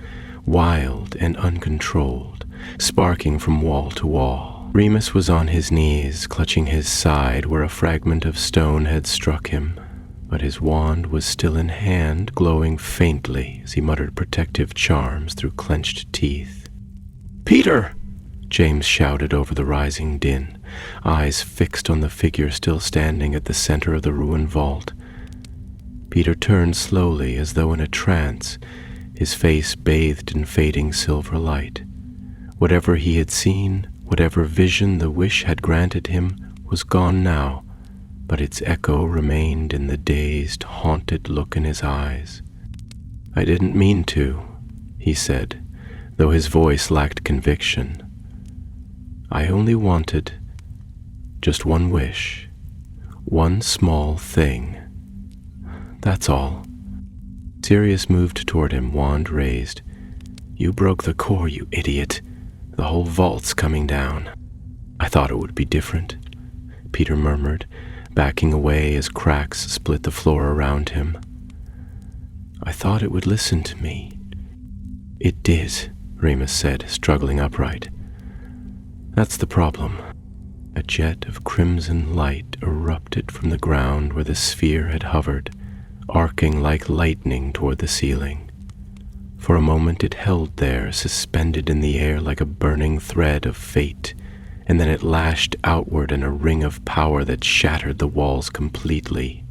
wild and uncontrolled, sparking from wall to wall. Remus was on his knees, clutching his side where a fragment of stone had struck him, but his wand was still in hand, glowing faintly as he muttered protective charms through clenched teeth. "Peter!" James shouted over the rising din, eyes fixed on the figure still standing at the center of the ruined vault. Peter turned slowly as though in a trance, his face bathed in fading silver light. Whatever he had seen, whatever vision the wish had granted him, was gone now, but its echo remained in the dazed, haunted look in his eyes. "I didn't mean to," he said, though his voice lacked conviction. "I only wanted just one wish, one small thing. That's all." Sirius moved toward him, wand raised. "You broke the core, you idiot. The whole vault's coming down." "I thought it would be different," Peter murmured, backing away as cracks split the floor around him. "I thought it would listen to me." "It did," Remus said, struggling upright. "That's the problem." A jet of crimson light erupted from the ground where the sphere had hovered, arcing like lightning toward the ceiling. For a moment it held there, suspended in the air like a burning thread of fate, and then it lashed outward in a ring of power that shattered the walls completely.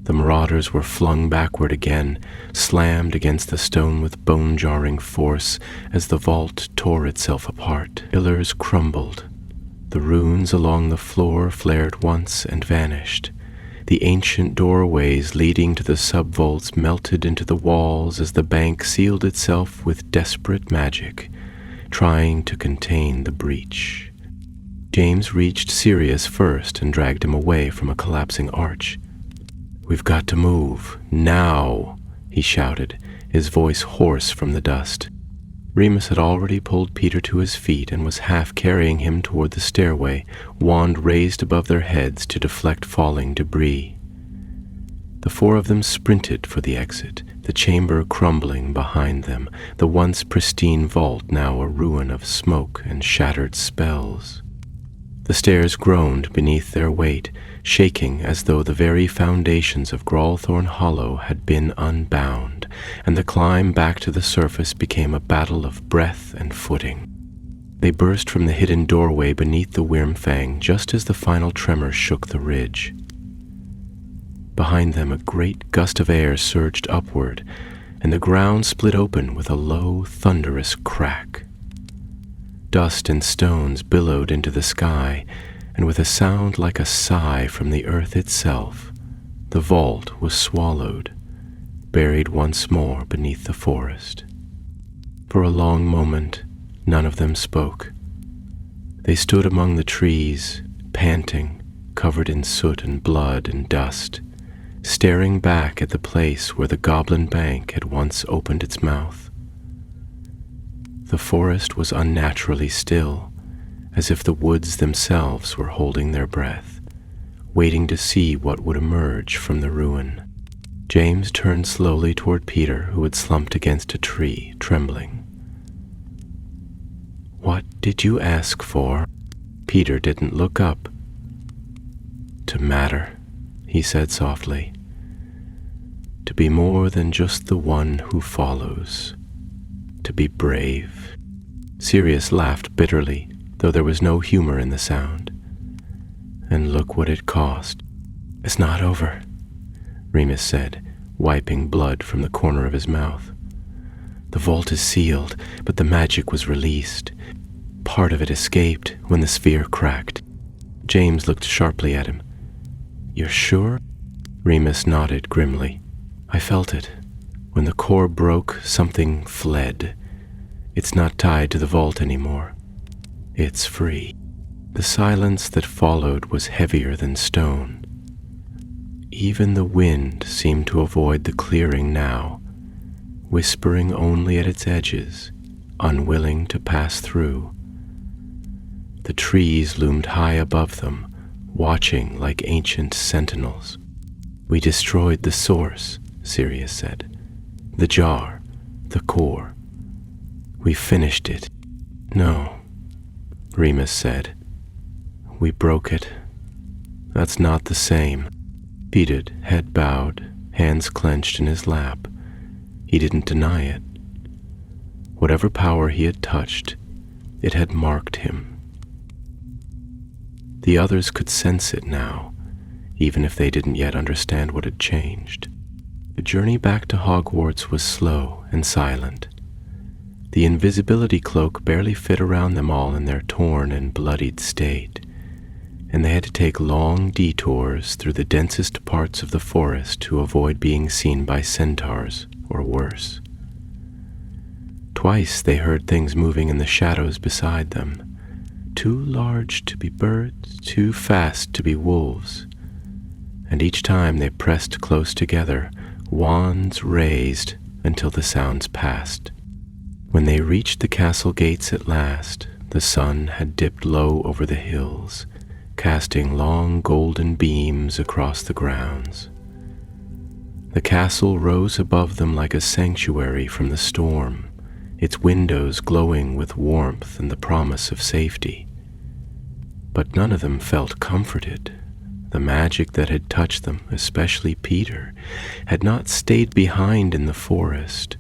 The Marauders were flung backward again, slammed against the stone with bone-jarring force as the vault tore itself apart. Pillars crumbled. The runes along the floor flared once and vanished. The ancient doorways leading to the sub-vaults melted into the walls as the bank sealed itself with desperate magic, trying to contain the breach. James reached Sirius first and dragged him away from a collapsing arch. "We've got to move, now," he shouted, his voice hoarse from the dust. Remus had already pulled Peter to his feet and was half carrying him toward the stairway, wand raised above their heads to deflect falling debris. The four of them sprinted for the exit, the chamber crumbling behind them, the once pristine vault now a ruin of smoke and shattered spells. The stairs groaned beneath their weight, shaking as though the very foundations of Grawlthorn Hollow had been unbound, and the climb back to the surface became a battle of breath and footing. They burst from the hidden doorway beneath the Wyrmfang just as the final tremor shook the ridge. Behind them a great gust of air surged upward, and the ground split open with a low, thunderous crack. Dust and stones billowed into the sky, and with a sound like a sigh from the earth itself, the vault was swallowed, buried once more beneath the forest. For a long moment, none of them spoke. They stood among the trees, panting, covered in soot and blood and dust, staring back at the place where the goblin bank had once opened its mouth. The forest was unnaturally still, as if the woods themselves were holding their breath, waiting to see what would emerge from the ruin. James turned slowly toward Peter, who had slumped against a tree, trembling. "What did you ask for?" Peter didn't look up. "To matter," he said softly. "To be more than just the one who follows. To be brave." Sirius laughed bitterly, though there was no humor in the sound. "And look what it cost." "It's not over," Remus said, wiping blood from the corner of his mouth. "The vault is sealed, but the magic was released. Part of it escaped when the sphere cracked." James looked sharply at him. "You're sure?" Remus nodded grimly. "I felt it. When the core broke, something fled. It's not tied to the vault anymore. It's free." The silence that followed was heavier than stone. Even the wind seemed to avoid the clearing now, whispering only at its edges, unwilling to pass through. The trees loomed high above them, watching like ancient sentinels. "We destroyed the source," Sirius said. "The jar, the core. We finished it." "No," Remus said. "We broke it. That's not the same." Seated, head bowed, hands clenched in his lap, he didn't deny it. Whatever power he had touched, it had marked him. The others could sense it now, even if they didn't yet understand what had changed. The journey back to Hogwarts was slow and silent. The invisibility cloak barely fit around them all in their torn and bloodied state, and they had to take long detours through the densest parts of the forest to avoid being seen by centaurs or worse. Twice they heard things moving in the shadows beside them, too large to be birds, too fast to be wolves, and each time they pressed close together, wands raised until the sounds passed. When they reached the castle gates at last, the sun had dipped low over the hills, casting long golden beams across the grounds. The castle rose above them like a sanctuary from the storm, its windows glowing with warmth and the promise of safety. But none of them felt comforted. The magic that had touched them, especially Peter, had not stayed behind in the forest.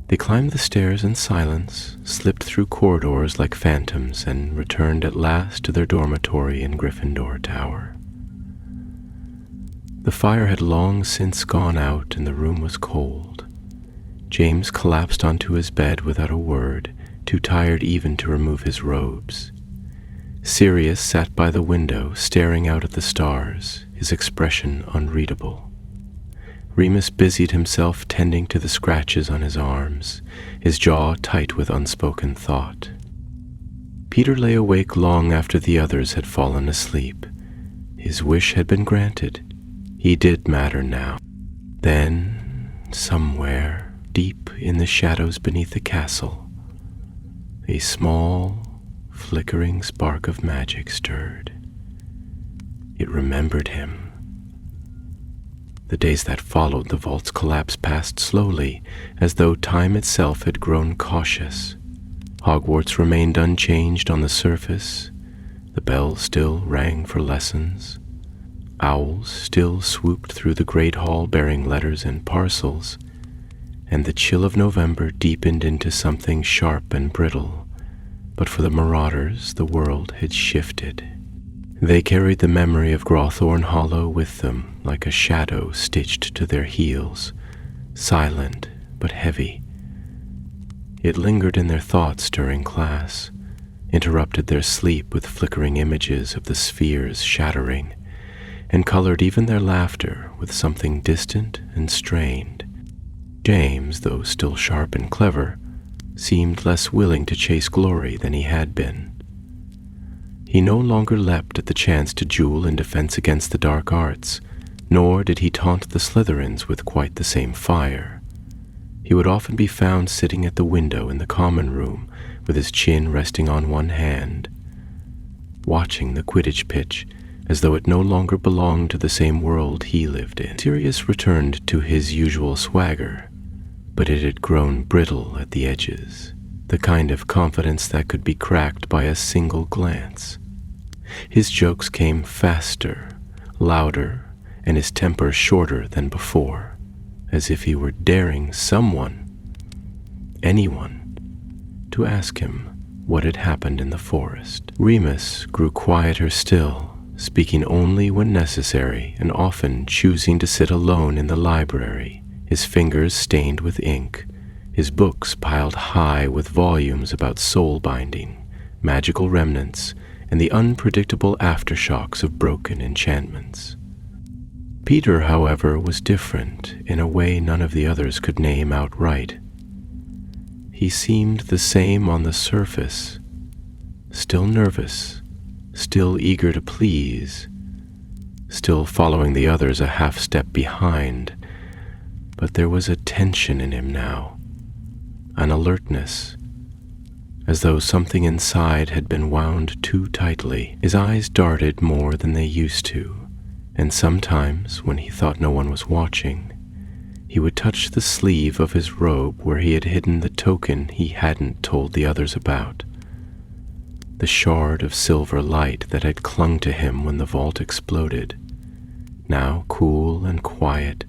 They climbed the stairs in silence, slipped through corridors like phantoms, and returned at last to their dormitory in Gryffindor Tower. The fire had long since gone out and the room was cold. James collapsed onto his bed without a word, too tired even to remove his robes. Sirius sat by the window, staring out at the stars, his expression unreadable. Remus busied himself tending to the scratches on his arms, his jaw tight with unspoken thought. Peter lay awake long after the others had fallen asleep. His wish had been granted. He did matter now. Then, somewhere, deep in the shadows beneath the castle, a small, flickering spark of magic stirred. It remembered him. The days that followed the vault's collapse passed slowly, as though time itself had grown cautious. Hogwarts remained unchanged on the surface. The bell still rang for lessons. Owls still swooped through the great hall bearing letters and parcels, and the chill of November deepened into something sharp and brittle. But for the Marauders, the world had shifted. They carried the memory of Grawthorn Hollow with them, like a shadow stitched to their heels, silent but heavy. It lingered in their thoughts during class, interrupted their sleep with flickering images of the spheres shattering, and colored even their laughter with something distant and strained. James, though still sharp and clever, seemed less willing to chase glory than he had been. He no longer leapt at the chance to duel in defense against the dark arts, nor did he taunt the Slytherins with quite the same fire. He would often be found sitting at the window in the common room, with his chin resting on one hand, watching the Quidditch pitch as though it no longer belonged to the same world he lived in. Sirius returned to his usual swagger, but it had grown brittle at the edges, the kind of confidence that could be cracked by a single glance. His jokes came faster, louder, and his temper shorter than before, as if he were daring someone, anyone, to ask him what had happened in the forest. Remus grew quieter still, speaking only when necessary and often choosing to sit alone in the library, his fingers stained with ink, his books piled high with volumes about soul binding, magical remnants, and the unpredictable aftershocks of broken enchantments. Peter, however, was different in a way none of the others could name outright. He seemed the same on the surface, still nervous, still eager to please, still following the others a half step behind, but there was a tension in him now, an alertness, as though something inside had been wound too tightly. His eyes darted more than they used to, and sometimes, when he thought no one was watching, he would touch the sleeve of his robe where he had hidden the token he hadn't told the others about, the shard of silver light that had clung to him when the vault exploded, now cool and quiet,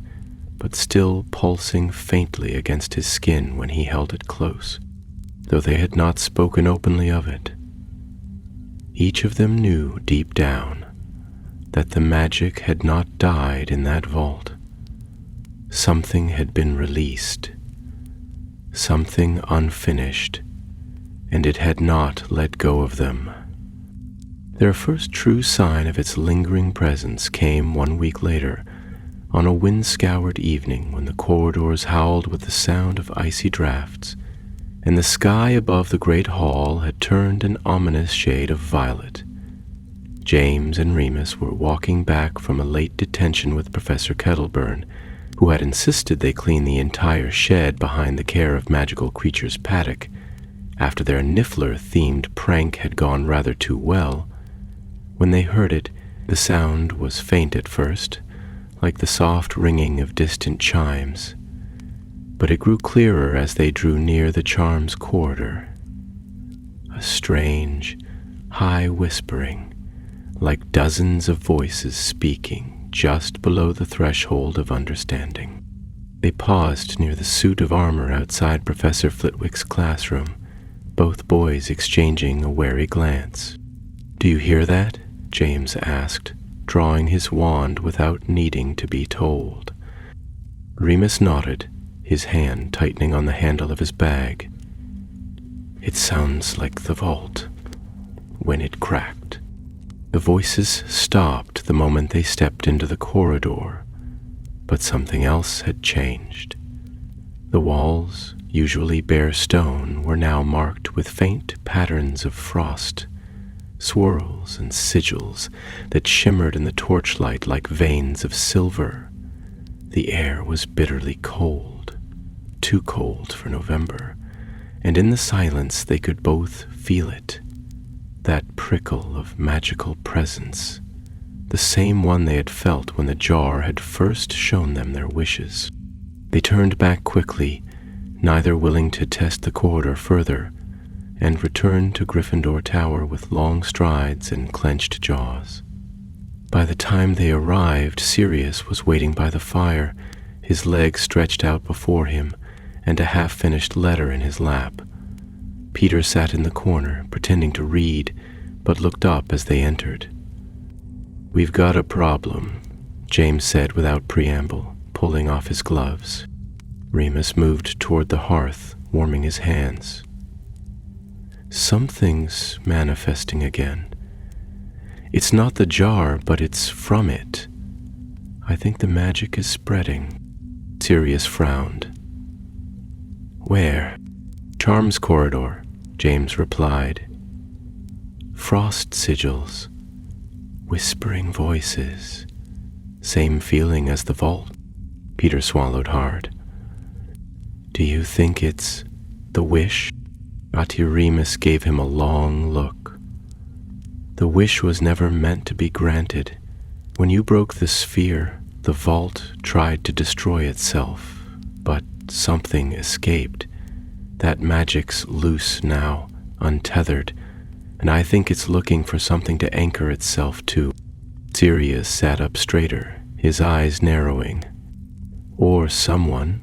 but still pulsing faintly against his skin when he held it close, though they had not spoken openly of it. Each of them knew deep down that the magic had not died in that vault. Something had been released, something unfinished, and it had not let go of them. Their first true sign of its lingering presence came 1 week later, on a wind-scoured evening when the corridors howled with the sound of icy drafts, and the sky above the great hall had turned an ominous shade of violet. James and Remus were walking back from a late detention with Professor Kettleburn, who had insisted they clean the entire shed behind the care of magical creatures' paddock after their Niffler-themed prank had gone rather too well. When they heard it, the sound was faint at first, like the soft ringing of distant chimes, but it grew clearer as they drew near the charm's corridor. A strange, high whispering, like dozens of voices speaking just below the threshold of understanding. They paused near the suit of armor outside Professor Flitwick's classroom, both boys exchanging a wary glance. "Do you hear that?" James asked, drawing his wand without needing to be told. Remus nodded, his hand tightening on the handle of his bag. "It sounds like the vault." When it cracked, the voices stopped the moment they stepped into the corridor, but something else had changed. The walls, usually bare stone, were now marked with faint patterns of frost, swirls and sigils that shimmered in the torchlight like veins of silver. The air was bitterly cold, too cold for November, and in the silence they could both feel it, that prickle of magical presence, the same one they had felt when the jar had first shown them their wishes. They turned back quickly, neither willing to test the corridor further, and returned to Gryffindor Tower with long strides and clenched jaws. By the time they arrived, Sirius was waiting by the fire, his legs stretched out before him, and a half-finished letter in his lap. Peter sat in the corner, pretending to read, but looked up as they entered. "We've got a problem," James said without preamble, pulling off his gloves. Remus moved toward the hearth, warming his hands. "Something's manifesting again. It's not the jar, but it's from it. I think the magic is spreading." Sirius frowned. "Where?" "Charms corridor," James replied. "Frost sigils, whispering voices. Same feeling as the vault." Peter swallowed hard. "Do you think it's the wish?" Remus gave him a long look. "The wish was never meant to be granted. When you broke the sphere, the vault tried to destroy itself, but something escaped. That magic's loose now, untethered, and I think it's looking for something to anchor itself to." Sirius sat up straighter, his eyes narrowing. "Or someone."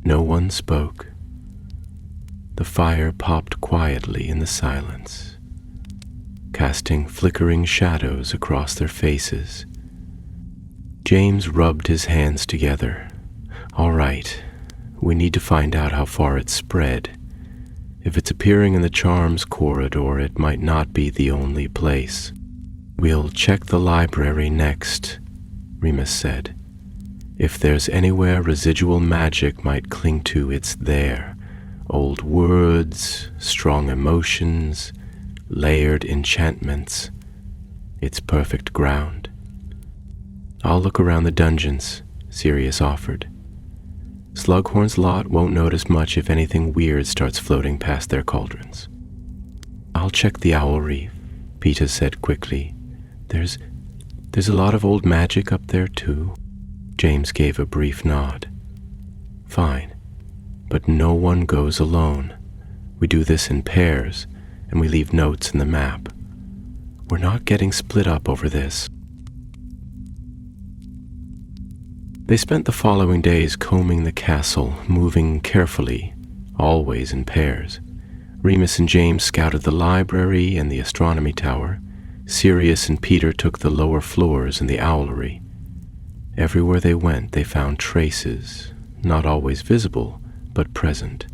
No one spoke. The fire popped quietly in the silence, casting flickering shadows across their faces. James rubbed his hands together. "All right, we need to find out how far it's spread. If it's appearing in the charms corridor, it might not be the only place." "We'll check the library next," Remus said. "If there's anywhere residual magic might cling to, it's there. Old words, strong emotions, layered enchantments. It's perfect ground." "I'll look around the dungeons," Sirius offered. "Slughorn's lot won't notice much if anything weird starts floating past their cauldrons." "I'll check the owlry," Peter said quickly. There's a lot of old magic up there too." James gave a brief nod. "Fine, but no one goes alone. We do this in pairs, and we leave notes in the map. We're not getting split up over this." They spent the following days combing the castle, moving carefully, always in pairs. Remus and James scouted the library and the astronomy tower. Sirius and Peter took the lower floors and the owlery. Everywhere they went, they found traces, not always visible, but present.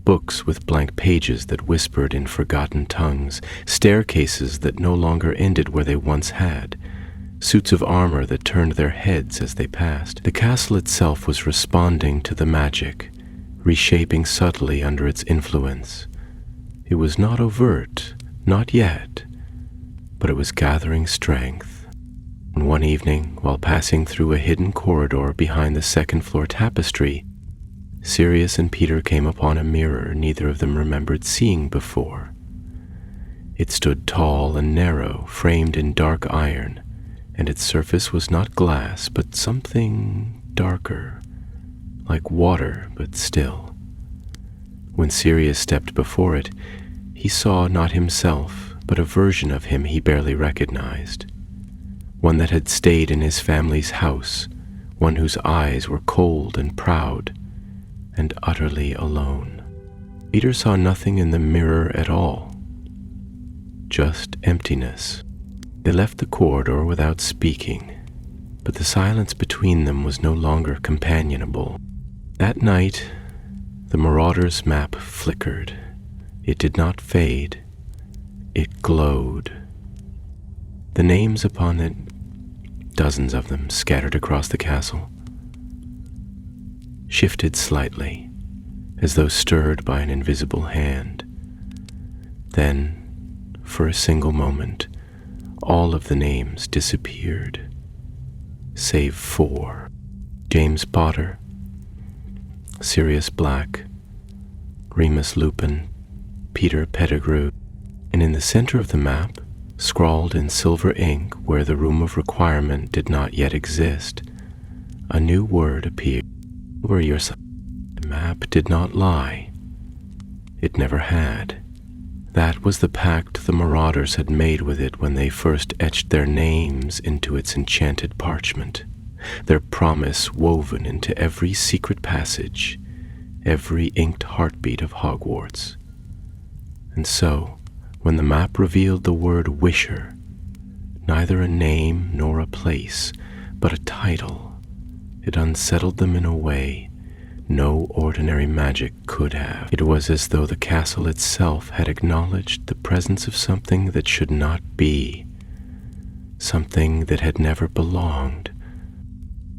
Books with blank pages that whispered in forgotten tongues, staircases that no longer ended where they once had, suits of armor that turned their heads as they passed. The castle itself was responding to the magic, reshaping subtly under its influence. It was not overt, not yet, but it was gathering strength. And one evening, while passing through a hidden corridor behind the second-floor tapestry, Sirius and Peter came upon a mirror neither of them remembered seeing before. It stood tall and narrow, framed in dark iron, and its surface was not glass, but something darker, like water, but still. When Sirius stepped before it, he saw not himself, but a version of him he barely recognized. One that had stayed in his family's house, one whose eyes were cold and proud, and utterly alone. Peter saw nothing in the mirror at all, just emptiness. They left the corridor without speaking, but the silence between them was no longer companionable. That night, the Marauders' map flickered. It did not fade, it glowed. The names upon it, dozens of them scattered across the castle, shifted slightly, as though stirred by an invisible hand. Then, for a single moment, all of the names disappeared, save 4. James Potter, Sirius Black, Remus Lupin, Peter Pettigrew, and in the center of the map, scrawled in silver ink where the room of requirement did not yet exist, a new word appeared. Were yourself. The map did not lie. It never had. That was the pact the Marauders had made with it when they first etched their names into its enchanted parchment, their promise woven into every secret passage, every inked heartbeat of Hogwarts. And so, when the map revealed the word Wisher, neither a name nor a place, but a title, it unsettled them in a way no ordinary magic could have. It was as though the castle itself had acknowledged the presence of something that should not be, something that had never belonged.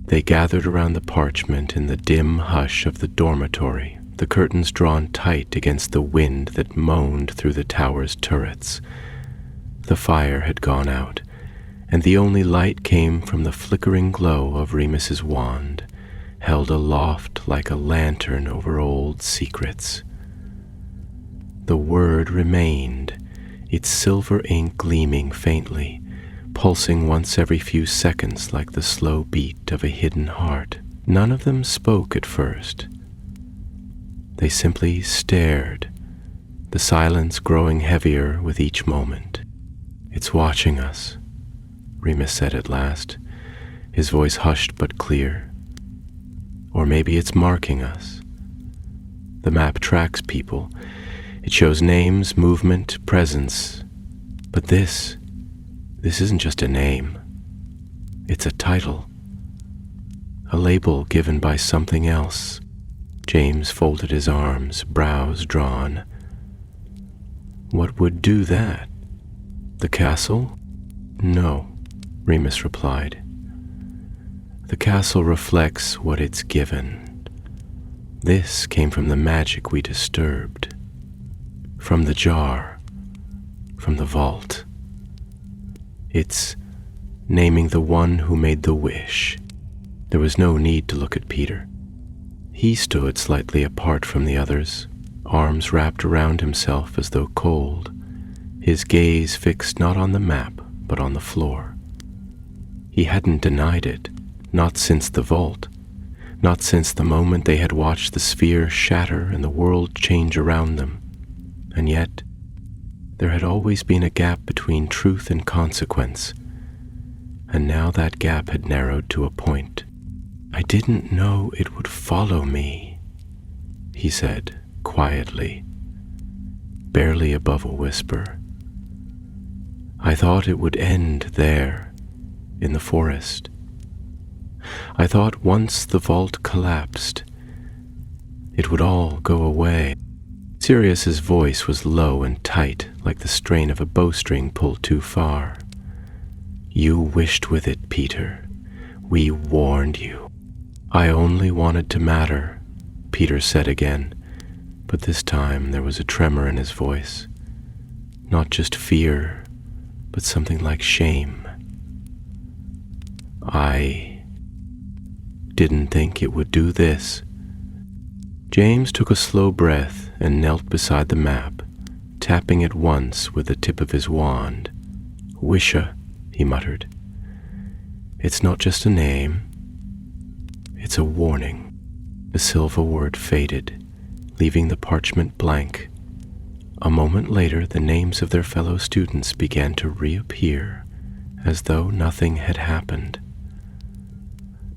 They gathered around the parchment in the dim hush of the dormitory, the curtains drawn tight against the wind that moaned through the tower's turrets. The fire had gone out, and the only light came from the flickering glow of Remus's wand, held aloft like a lantern over old secrets. The word remained, its silver ink gleaming faintly, pulsing once every few seconds like the slow beat of a hidden heart. None of them spoke at first. They simply stared, the silence growing heavier with each moment. "It's watching us," Remus said at last, his voice hushed but clear. "Or maybe it's marking us. The map tracks people. It shows names, movement, presence. But this isn't just a name. It's a title. A label given by something else." James folded his arms, brows drawn. "What would do that? The castle?" "No," Remus replied. "The castle reflects what it's given. This came from the magic we disturbed. From the jar. From the vault. It's naming the one who made the wish." There was no need to look at Peter. He stood slightly apart from the others, arms wrapped around himself as though cold, his gaze fixed not on the map, but on the floor. He hadn't denied it, not since the vault, not since the moment they had watched the sphere shatter and the world change around them. And yet, there had always been a gap between truth and consequence, and now that gap had narrowed to a point. "I didn't know it would follow me," he said quietly, barely above a whisper. "I thought it would end there, in the forest. I thought once the vault collapsed, it would all go away." Sirius's voice was low and tight, like the strain of a bowstring pulled too far. "You wished with it, Peter. We warned you." "I only wanted to matter," Peter said again, but this time there was a tremor in his voice. Not just fear, but something like shame. I didn't think it would do this. James took a slow breath and knelt beside the map, tapping it once with the tip of his wand. Wisha, he muttered. It's not just a name. It's a warning. The silver word faded, leaving the parchment blank. A moment later, the names of their fellow students began to reappear, as though nothing had happened.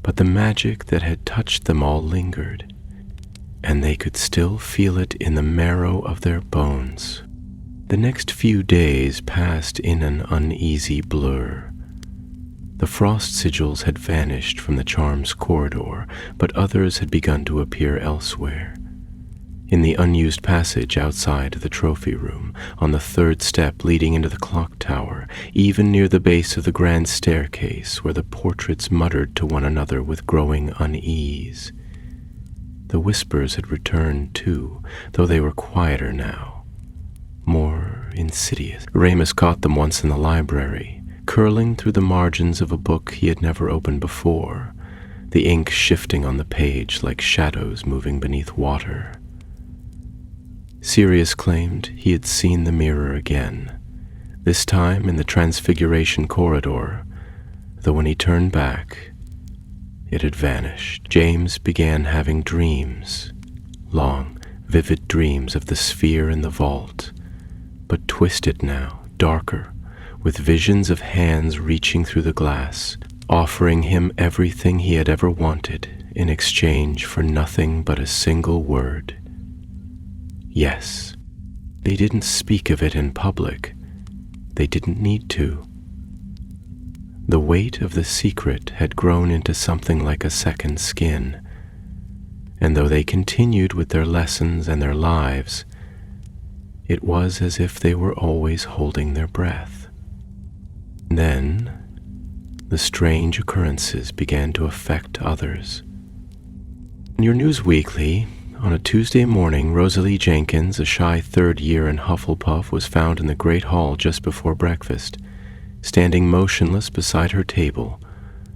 But the magic that had touched them all lingered, and they could still feel it in the marrow of their bones. The next few days passed in an uneasy blur. The frost sigils had vanished from the charms corridor, but others had begun to appear elsewhere. In the unused passage outside the trophy room, on the third step leading into the clock tower, even near the base of the grand staircase where the portraits muttered to one another with growing unease. The whispers had returned too, though they were quieter now, more insidious. Remus caught them once in the library, curling through the margins of a book he had never opened before, the ink shifting on the page like shadows moving beneath water. Sirius claimed he had seen the mirror again, this time in the Transfiguration corridor, though when he turned back, it had vanished. James began having dreams, long, vivid dreams of the sphere in the vault, but twisted now, darker, with visions of hands reaching through the glass, offering him everything he had ever wanted in exchange for nothing but a single word. Yes. They didn't speak of it in public. They didn't need to. The weight of the secret had grown into something like a second skin, and though they continued with their lessons and their lives, it was as if they were always holding their breath. Then, the strange occurrences began to affect others. In your news weekly, on a Tuesday morning, Rosalie Jenkins, a shy third year in Hufflepuff, was found in the Great Hall just before breakfast, standing motionless beside her table,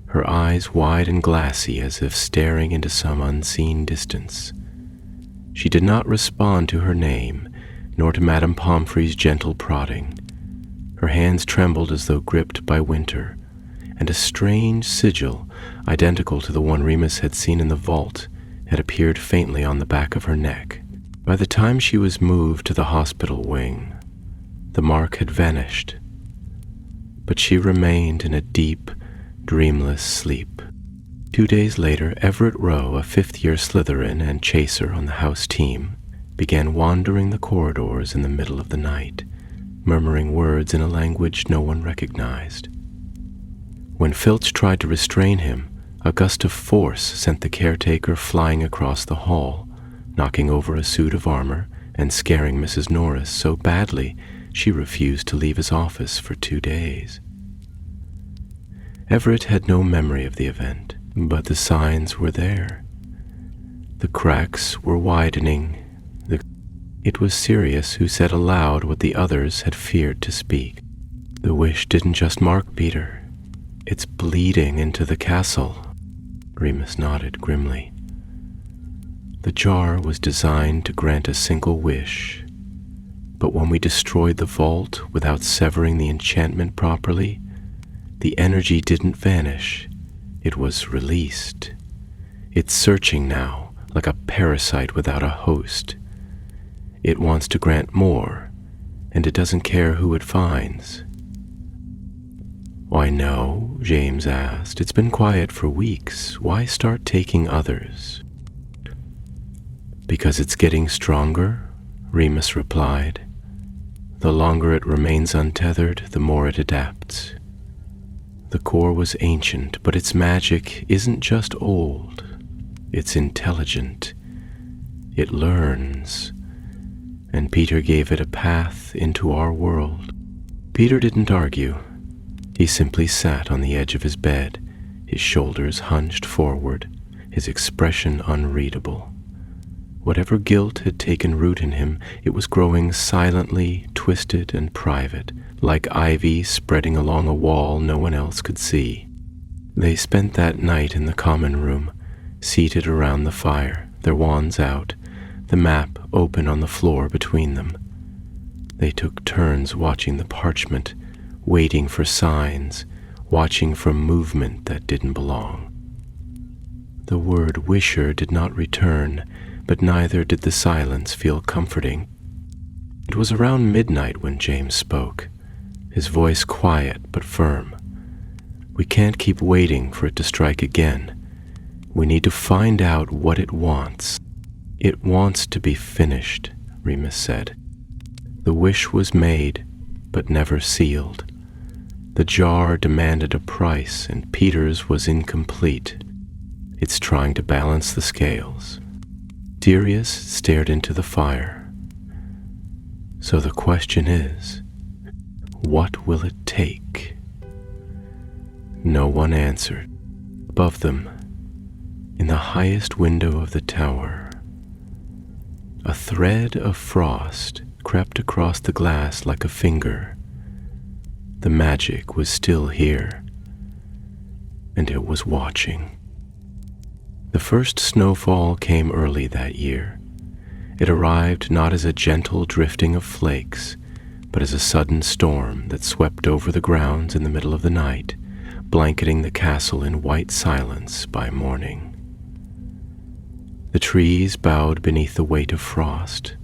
her eyes wide and glassy as if staring into some unseen distance. She did not respond to her name, nor to Madame Pomfrey's gentle prodding. Her hands trembled as though gripped by winter, and a strange sigil, identical to the one Remus had seen in the vault, had appeared faintly on the back of her neck. By the time she was moved to the hospital wing, the mark had vanished, but she remained in a deep, dreamless sleep. 2 days later, Everett Rowe, a fifth-year Slytherin and chaser on the house team, began wandering the corridors in the middle of the night, murmuring words in a language no one recognized. When Filch tried to restrain him, a gust of force sent the caretaker flying across the hall, knocking over a suit of armor and scaring Mrs. Norris so badly she refused to leave his office for 2 days. Everett had no memory of the event, but the signs were there. The cracks were widening. It was Sirius who said aloud what the others had feared to speak. The wish didn't just mark Peter. It's bleeding into the castle. Remus nodded grimly. The jar was designed to grant a single wish, but when we destroyed the vault without severing the enchantment properly, the energy didn't vanish. It was released. It's searching now, like a parasite without a host. It wants to grant more, and it doesn't care who it finds. Why no? James asked. It's been quiet for weeks. Why start taking others? Because it's getting stronger, Remus replied. The longer it remains untethered, the more it adapts. The core was ancient, but its magic isn't just old. It's intelligent. It learns. And Peter gave it a path into our world. Peter didn't argue. He simply sat on the edge of his bed, his shoulders hunched forward, his expression unreadable. Whatever guilt had taken root in him, it was growing silently, twisted and private, like ivy spreading along a wall no one else could see. They spent that night in the common room, seated around the fire, their wands out, the map open on the floor between them. They took turns watching the parchment, waiting for signs, watching for movement that didn't belong. The word wisher did not return, but neither did the silence feel comforting. It was around midnight when James spoke, his voice quiet but firm. We can't keep waiting for it to strike again. We need to find out what it wants. It wants to be finished, Remus said. The wish was made, but never sealed. The jar demanded a price, and Peter's was incomplete. It's trying to balance the scales. Sirius stared into the fire. So the question is, what will it take? No one answered. Above them, in the highest window of the tower, a thread of frost crept across the glass like a finger. The magic was still here, and it was watching. The first snowfall came early that year. It arrived not as a gentle drifting of flakes, but as a sudden storm that swept over the grounds in the middle of the night, blanketing the castle in white silence by morning. The trees bowed beneath the weight of frost,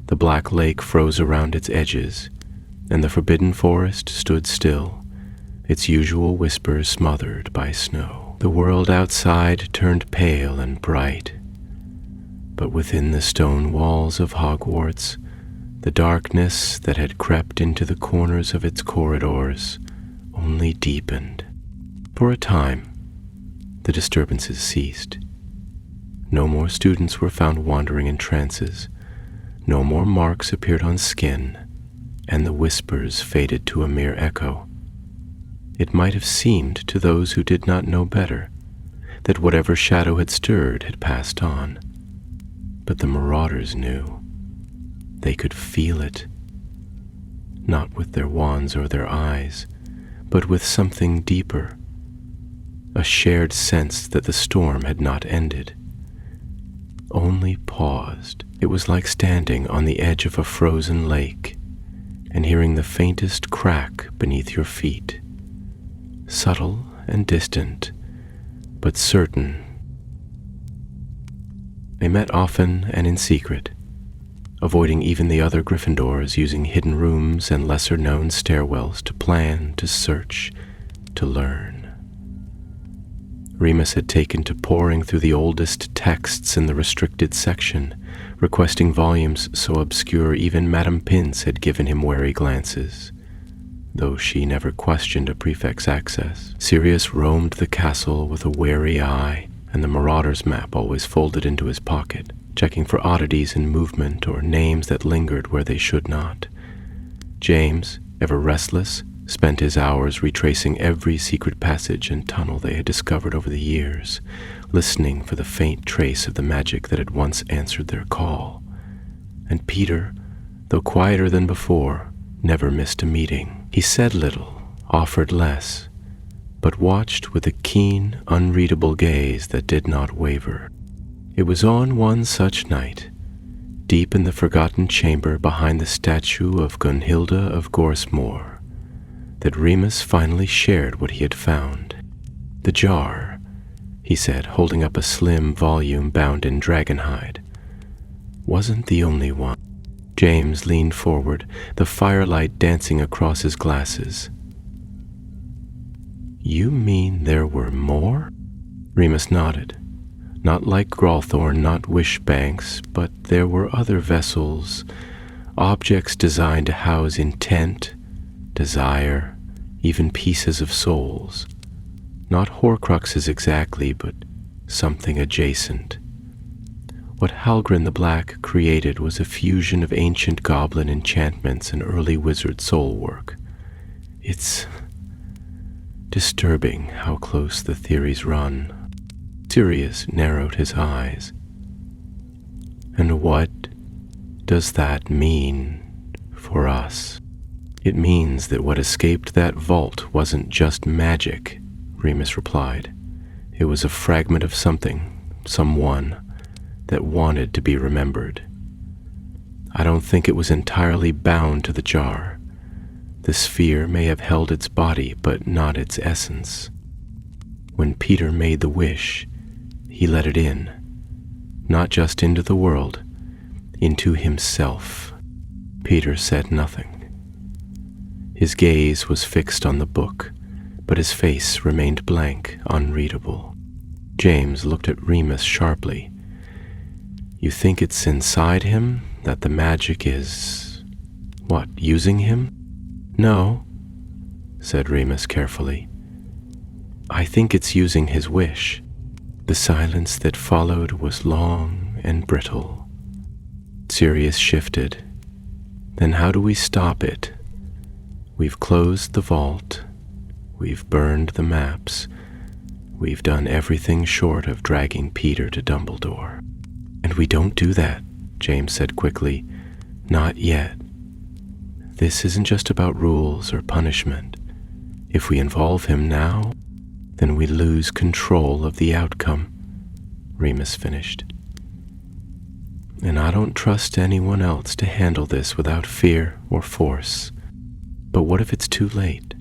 the black lake froze around its edges, and the forbidden forest stood still, its usual whispers smothered by snow. The world outside turned pale and bright, but within the stone walls of Hogwarts, the darkness that had crept into the corners of its corridors only deepened. For a time, the disturbances ceased. No more students were found wandering in trances. No more marks appeared on skin, and the whispers faded to a mere echo. It might have seemed to those who did not know better that whatever shadow had stirred had passed on. But the Marauders knew. They could feel it, not with their wands or their eyes, but with something deeper, a shared sense that the storm had not ended, only paused. It was like standing on the edge of a frozen lake and hearing the faintest crack beneath your feet, subtle and distant, but certain. They met often and in secret, avoiding even the other Gryffindors, using hidden rooms and lesser-known stairwells to plan, to search, to learn. Remus had taken to poring through the oldest texts in the restricted section, requesting volumes so obscure even Madame Pince had given him wary glances, though she never questioned a prefect's access. Sirius roamed the castle with a wary eye, and the Marauders' map always folded into his pocket, checking for oddities in movement or names that lingered where they should not. James, ever restless, spent his hours retracing every secret passage and tunnel they had discovered over the years, listening for the faint trace of the magic that had once answered their call. And Peter, though quieter than before, never missed a meeting. He said little, offered less, but watched with a keen, unreadable gaze that did not waver. It was on one such night, deep in the forgotten chamber behind the statue of Gunhilda of Gorsmore, that Remus finally shared what he had found. The jar, he said, holding up a slim volume bound in dragonhide, wasn't the only one. James leaned forward, the firelight dancing across his glasses. You mean there were more? Remus nodded. Not like Gralthorn, not wishbanks, but there were other vessels, objects designed to house intent, desire, even pieces of souls. Not Horcruxes exactly, but something adjacent. What Halgren the Black created was a fusion of ancient goblin enchantments and early wizard soul work. It's disturbing how close the theories run. Sirius narrowed his eyes. And what does that mean for us? It means that what escaped that vault wasn't just magic, Remus replied. It was a fragment of something, someone, that wanted to be remembered. I don't think it was entirely bound to the jar. The sphere may have held its body, but not its essence. When Peter made the wish, he let it in, not just into the world, into himself. Peter said nothing. His gaze was fixed on the book, but his face remained blank, unreadable. James looked at Remus sharply. You think it's inside him, that the magic is... what, using him? No, said Remus carefully. I think it's using his wish. The silence that followed was long and brittle. Sirius shifted. Then how do we stop it? We've closed the vault. We've burned the maps. We've done everything short of dragging Peter to Dumbledore. And we don't do that, James said quickly. Not yet. This isn't just about rules or punishment. If we involve him now, then we lose control of the outcome, Remus finished. And I don't trust anyone else to handle this without fear or force. But what if it's too late?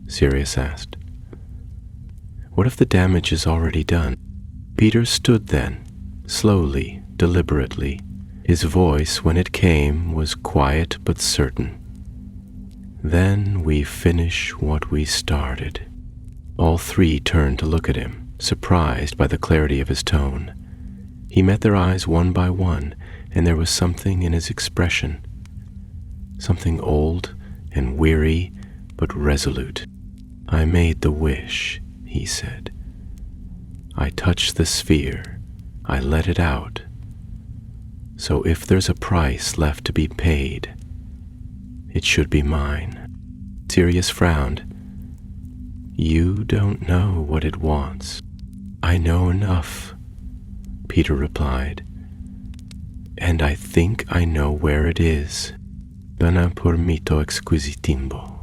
Sirius asked. What if the damage is already done? Peter stood then, slowly, deliberately. His voice, when it came, was quiet but certain. Then we finish what we started. All three turned to look at him, surprised by the clarity of his tone. He met their eyes one by one, and there was something in his expression. Something old and weary, but resolute. I made the wish, he said. I touched the sphere. I let it out. So if there's a price left to be paid, it should be mine. Sirius frowned. You don't know what it wants. I know enough, Peter replied. And I think I know where it is. Dona por mito exquisitimbo.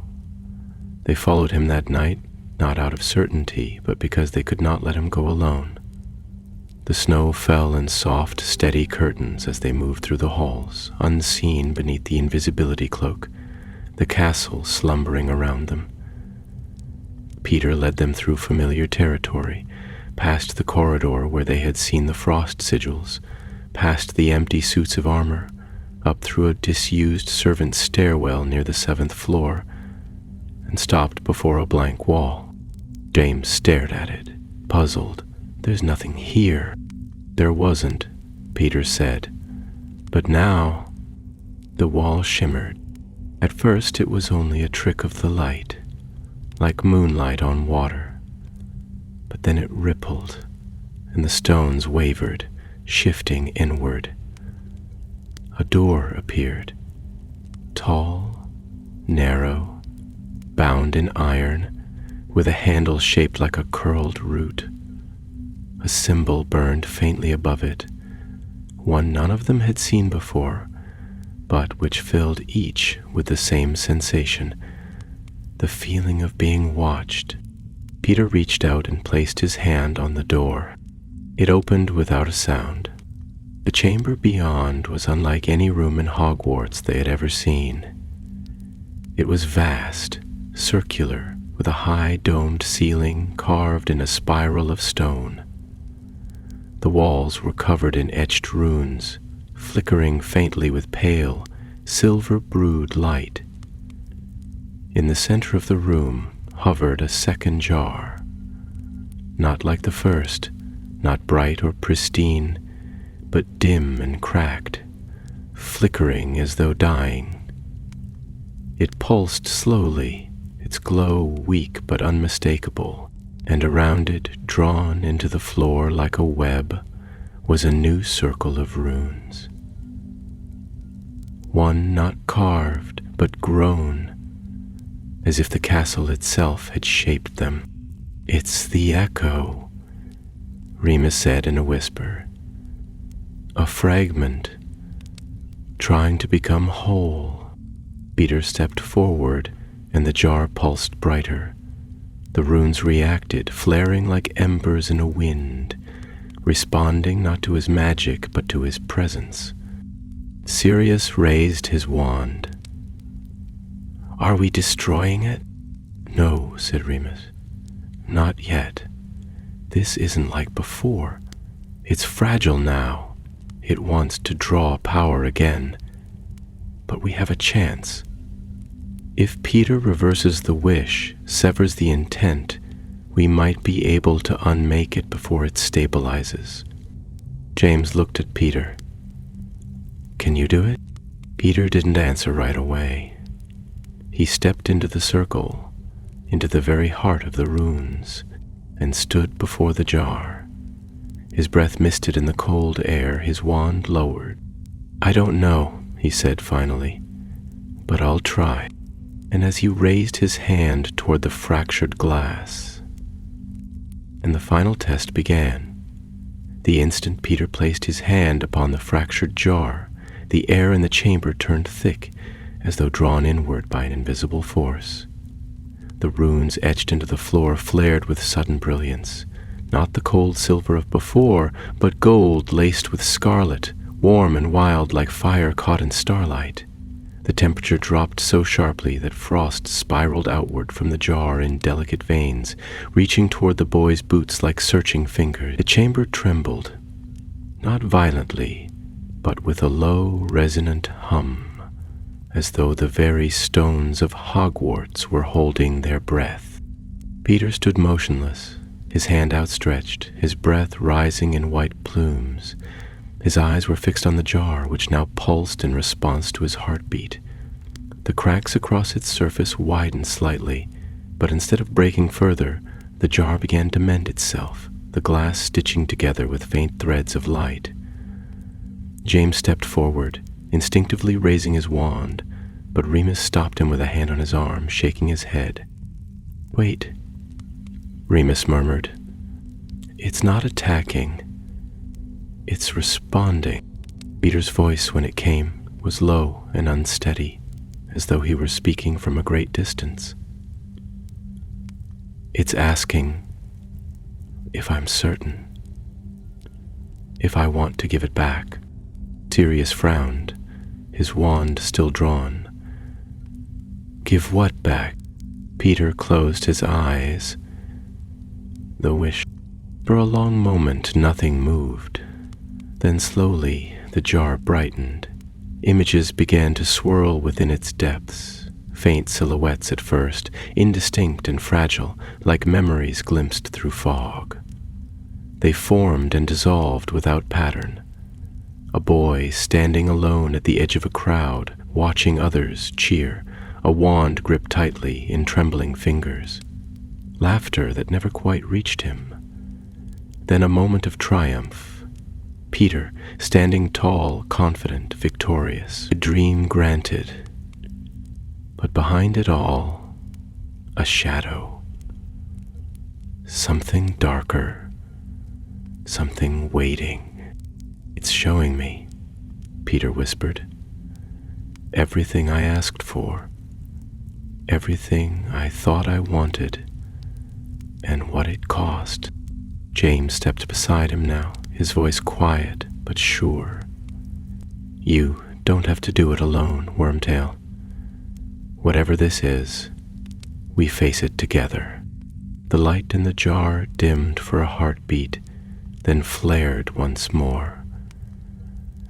They followed him that night, not out of certainty, but because they could not let him go alone. The snow fell in soft, steady curtains as they moved through the halls, unseen beneath the invisibility cloak, the castle slumbering around them. Peter led them through familiar territory, past the corridor where they had seen the frost sigils, past the empty suits of armor, up through a disused servant's stairwell near the 7th floor, and stopped before a blank wall. James stared at it, puzzled. There's nothing here. There wasn't, Peter said. But now, the wall shimmered. At first it was only a trick of the light, like moonlight on water. But then it rippled, and the stones wavered, shifting inward. A door appeared, tall, narrow, bound in iron, with a handle shaped like a curled root. A symbol burned faintly above it, one none of them had seen before, but which filled each with the same sensation, the feeling of being watched. Peter reached out and placed his hand on the door. It opened without a sound. The chamber beyond was unlike any room in Hogwarts they had ever seen. It was vast, circular, with a high domed ceiling carved in a spiral of stone. The walls were covered in etched runes, flickering faintly with pale, silver-brewed light. In the center of the room hovered a second jar, not like the first, not bright or pristine, but dim and cracked, flickering as though dying. It pulsed slowly, its glow weak but unmistakable, and around it, drawn into the floor like a web, was a new circle of runes. One not carved, but grown, as if the castle itself had shaped them. It's the echo, Remus said in a whisper. A fragment, trying to become whole. Peter stepped forward, and the jar pulsed brighter. The runes reacted, flaring like embers in a wind, responding not to his magic but to his presence. Sirius raised his wand. "Are we destroying it?" "No," said Remus. "Not yet. This isn't like before. It's fragile now. It wants to draw power again. But we have a chance. If Peter reverses the wish, severs the intent, we might be able to unmake it before it stabilizes." James looked at Peter. "Can you do it?" Peter didn't answer right away. He stepped into the circle, into the very heart of the runes, and stood before the jar. His breath misted in the cold air, his wand lowered. "I don't know," he said finally, "but I'll try." And as he raised his hand toward the fractured glass, and the final test began. The instant Peter placed his hand upon the fractured jar, the air in the chamber turned thick, as though drawn inward by an invisible force. The runes etched into the floor flared with sudden brilliance, not the cold silver of before, but gold laced with scarlet, warm and wild like fire caught in starlight. The temperature dropped so sharply that frost spiraled outward from the jar in delicate veins, reaching toward the boy's boots like searching fingers. The chamber trembled, not violently, but with a low, resonant hum, as though the very stones of Hogwarts were holding their breath. Peter stood motionless, his hand outstretched, his breath rising in white plumes. His eyes were fixed on the jar, which now pulsed in response to his heartbeat. The cracks across its surface widened slightly, but instead of breaking further, the jar began to mend itself, the glass stitching together with faint threads of light. James stepped forward, instinctively raising his wand, but Remus stopped him with a hand on his arm, shaking his head. "Wait," Remus murmured. "It's not attacking. It's responding." Peter's voice, when it came, was low and unsteady, as though he were speaking from a great distance. "It's asking if I'm certain, if I want to give it back." Sirius frowned, his wand still drawn. "Give what back?" Peter closed his eyes. The wish. For a long moment nothing moved. Then slowly the jar brightened. Images began to swirl within its depths, faint silhouettes at first, indistinct and fragile, like memories glimpsed through fog. They formed and dissolved without pattern. A boy standing alone at the edge of a crowd, watching others cheer, a wand gripped tightly in trembling fingers. Laughter that never quite reached him. Then a moment of triumph. Peter, standing tall, confident, victorious. A dream granted. But behind it all, a shadow. Something darker. Something waiting. "It's showing me," Peter whispered. "Everything I asked for. Everything I thought I wanted. And what it cost." James stepped beside him now, his voice quiet but sure. "You don't have to do it alone, Wormtail. Whatever this is, we face it together." The light in the jar dimmed for a heartbeat, then flared once more.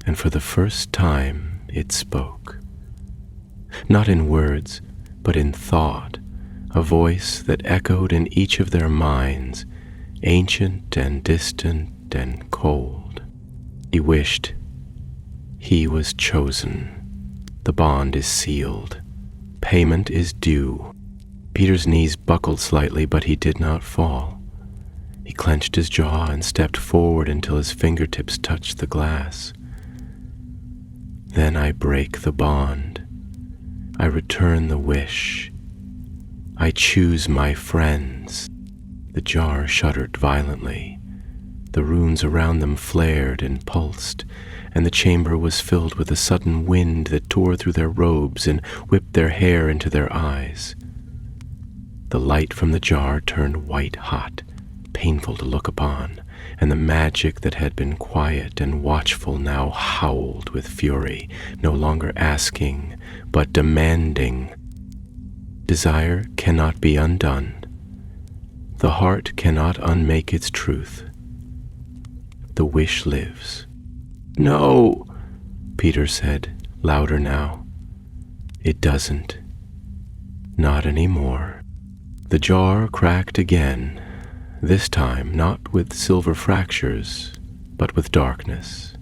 And for the first time it spoke. Not in words, but in thought, a voice that echoed in each of their minds, ancient and distant and cold. He wished. He was chosen. The bond is sealed. Payment is due. Peter's knees buckled slightly, but he did not fall. He clenched his jaw and stepped forward until his fingertips touched the glass. "Then I break the bond. I return the wish. I choose my friends." The jar shuddered violently. The runes around them flared and pulsed, and the chamber was filled with a sudden wind that tore through their robes and whipped their hair into their eyes. The light from the jar turned white hot, painful to look upon, and the magic that had been quiet and watchful now howled with fury, no longer asking, but demanding. Desire cannot be undone. The heart cannot unmake its truth. The wish lives. "No," Peter said, louder now. "It doesn't. Not anymore." The jar cracked again, this time not with silver fractures, but with darkness,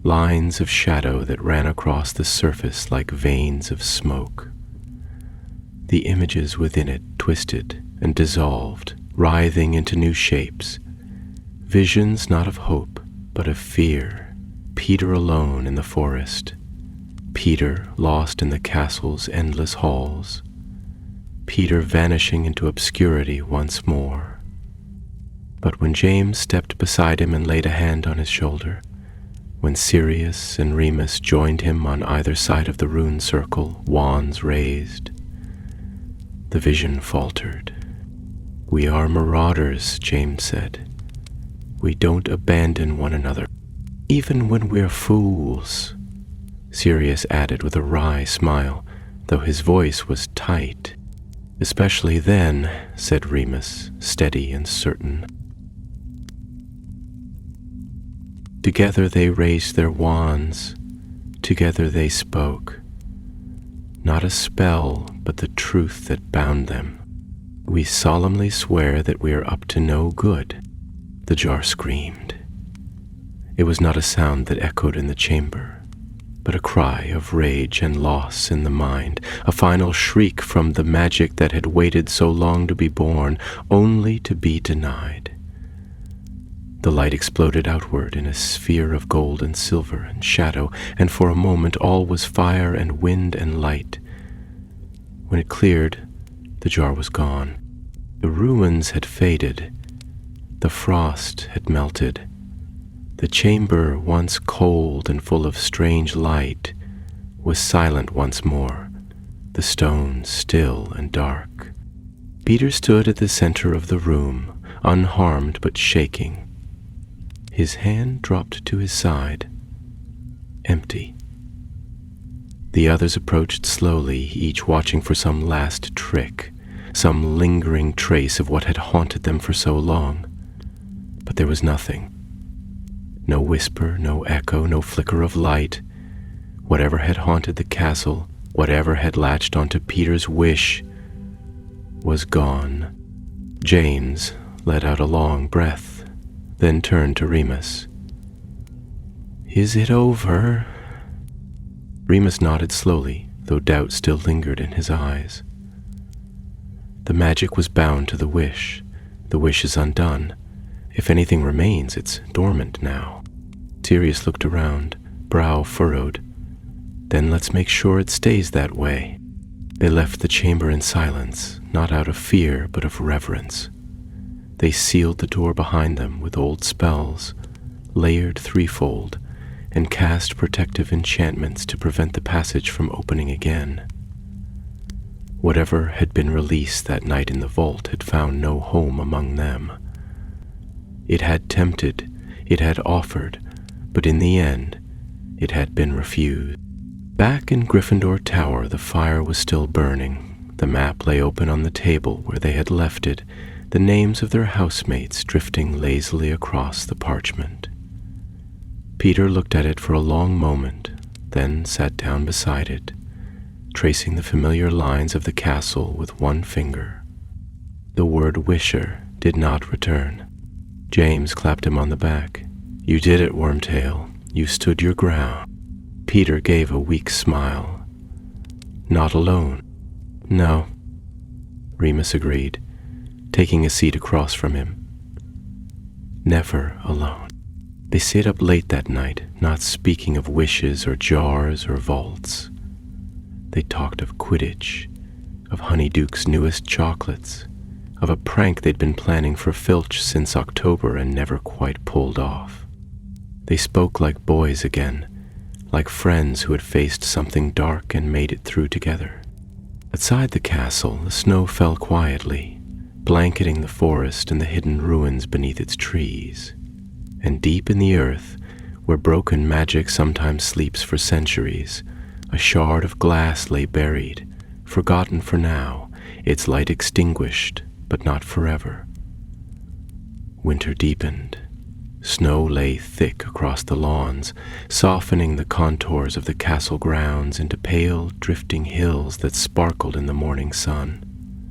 lines of shadow that ran across the surface like veins of smoke. The images within it twisted and dissolved, writhing into new shapes, visions not of hope, but of fear. Peter alone in the forest, Peter lost in the castle's endless halls, Peter vanishing into obscurity once more. But when James stepped beside him and laid a hand on his shoulder, when Sirius and Remus joined him on either side of the rune circle, wands raised, the vision faltered. "We are marauders," James said. "We don't abandon one another, even when we're fools," Sirius added with a wry smile, though his voice was tight. "Especially then," said Remus, steady and certain. Together they raised their wands, together they spoke. Not a spell, but the truth that bound them. "We solemnly swear that we are up to no good," the jar screamed. It was not a sound that echoed in the chamber, but a cry of rage and loss in the mind, a final shriek from the magic that had waited so long to be born, only to be denied. The light exploded outward in a sphere of gold and silver and shadow, and for a moment all was fire and wind and light. When it cleared, the jar was gone. The ruins had faded. The frost had melted. The chamber, once cold and full of strange light, was silent once more, the stones still and dark. Peter stood at the center of the room, unharmed but shaking. His hand dropped to his side, empty. The others approached slowly, each watching for some last trick, some lingering trace of what had haunted them for so long. But there was nothing. No whisper, no echo, no flicker of light. Whatever had haunted the castle, whatever had latched onto Peter's wish, was gone. James let out a long breath, then turned to Remus. "Is it over?" Remus nodded slowly, though doubt still lingered in his eyes. "The magic was bound to the wish. The wish is undone. If anything remains, it's dormant now." Sirius looked around, brow furrowed. "Then let's make sure it stays that way." They left the chamber in silence, not out of fear, but of reverence. They sealed the door behind them with old spells, layered threefold, and cast protective enchantments to prevent the passage from opening again. Whatever had been released that night in the vault had found no home among them. It had tempted, it had offered, but in the end, it had been refused. Back in Gryffindor Tower, the fire was still burning. The map lay open on the table where they had left it, the names of their housemates drifting lazily across the parchment. Peter looked at it for a long moment, then sat down beside it, tracing the familiar lines of the castle with one finger. The word wisher did not return. James clapped him on the back. "You did it, Wormtail. You stood your ground." Peter gave a weak smile. "Not alone." "No," Remus agreed, taking a seat across from him. "Never alone." They stayed up late that night, not speaking of wishes or jars or vaults. They talked of Quidditch, of Honeyduke's newest chocolates, of a prank they'd been planning for Filch since October and never quite pulled off. They spoke like boys again, like friends who had faced something dark and made it through together. Outside the castle, the snow fell quietly, blanketing the forest and the hidden ruins beneath its trees. And deep in the earth, where broken magic sometimes sleeps for centuries, a shard of glass lay buried, forgotten for now, its light extinguished, but not forever. Winter deepened. Snow lay thick across the lawns, softening the contours of the castle grounds into pale, drifting hills that sparkled in the morning sun.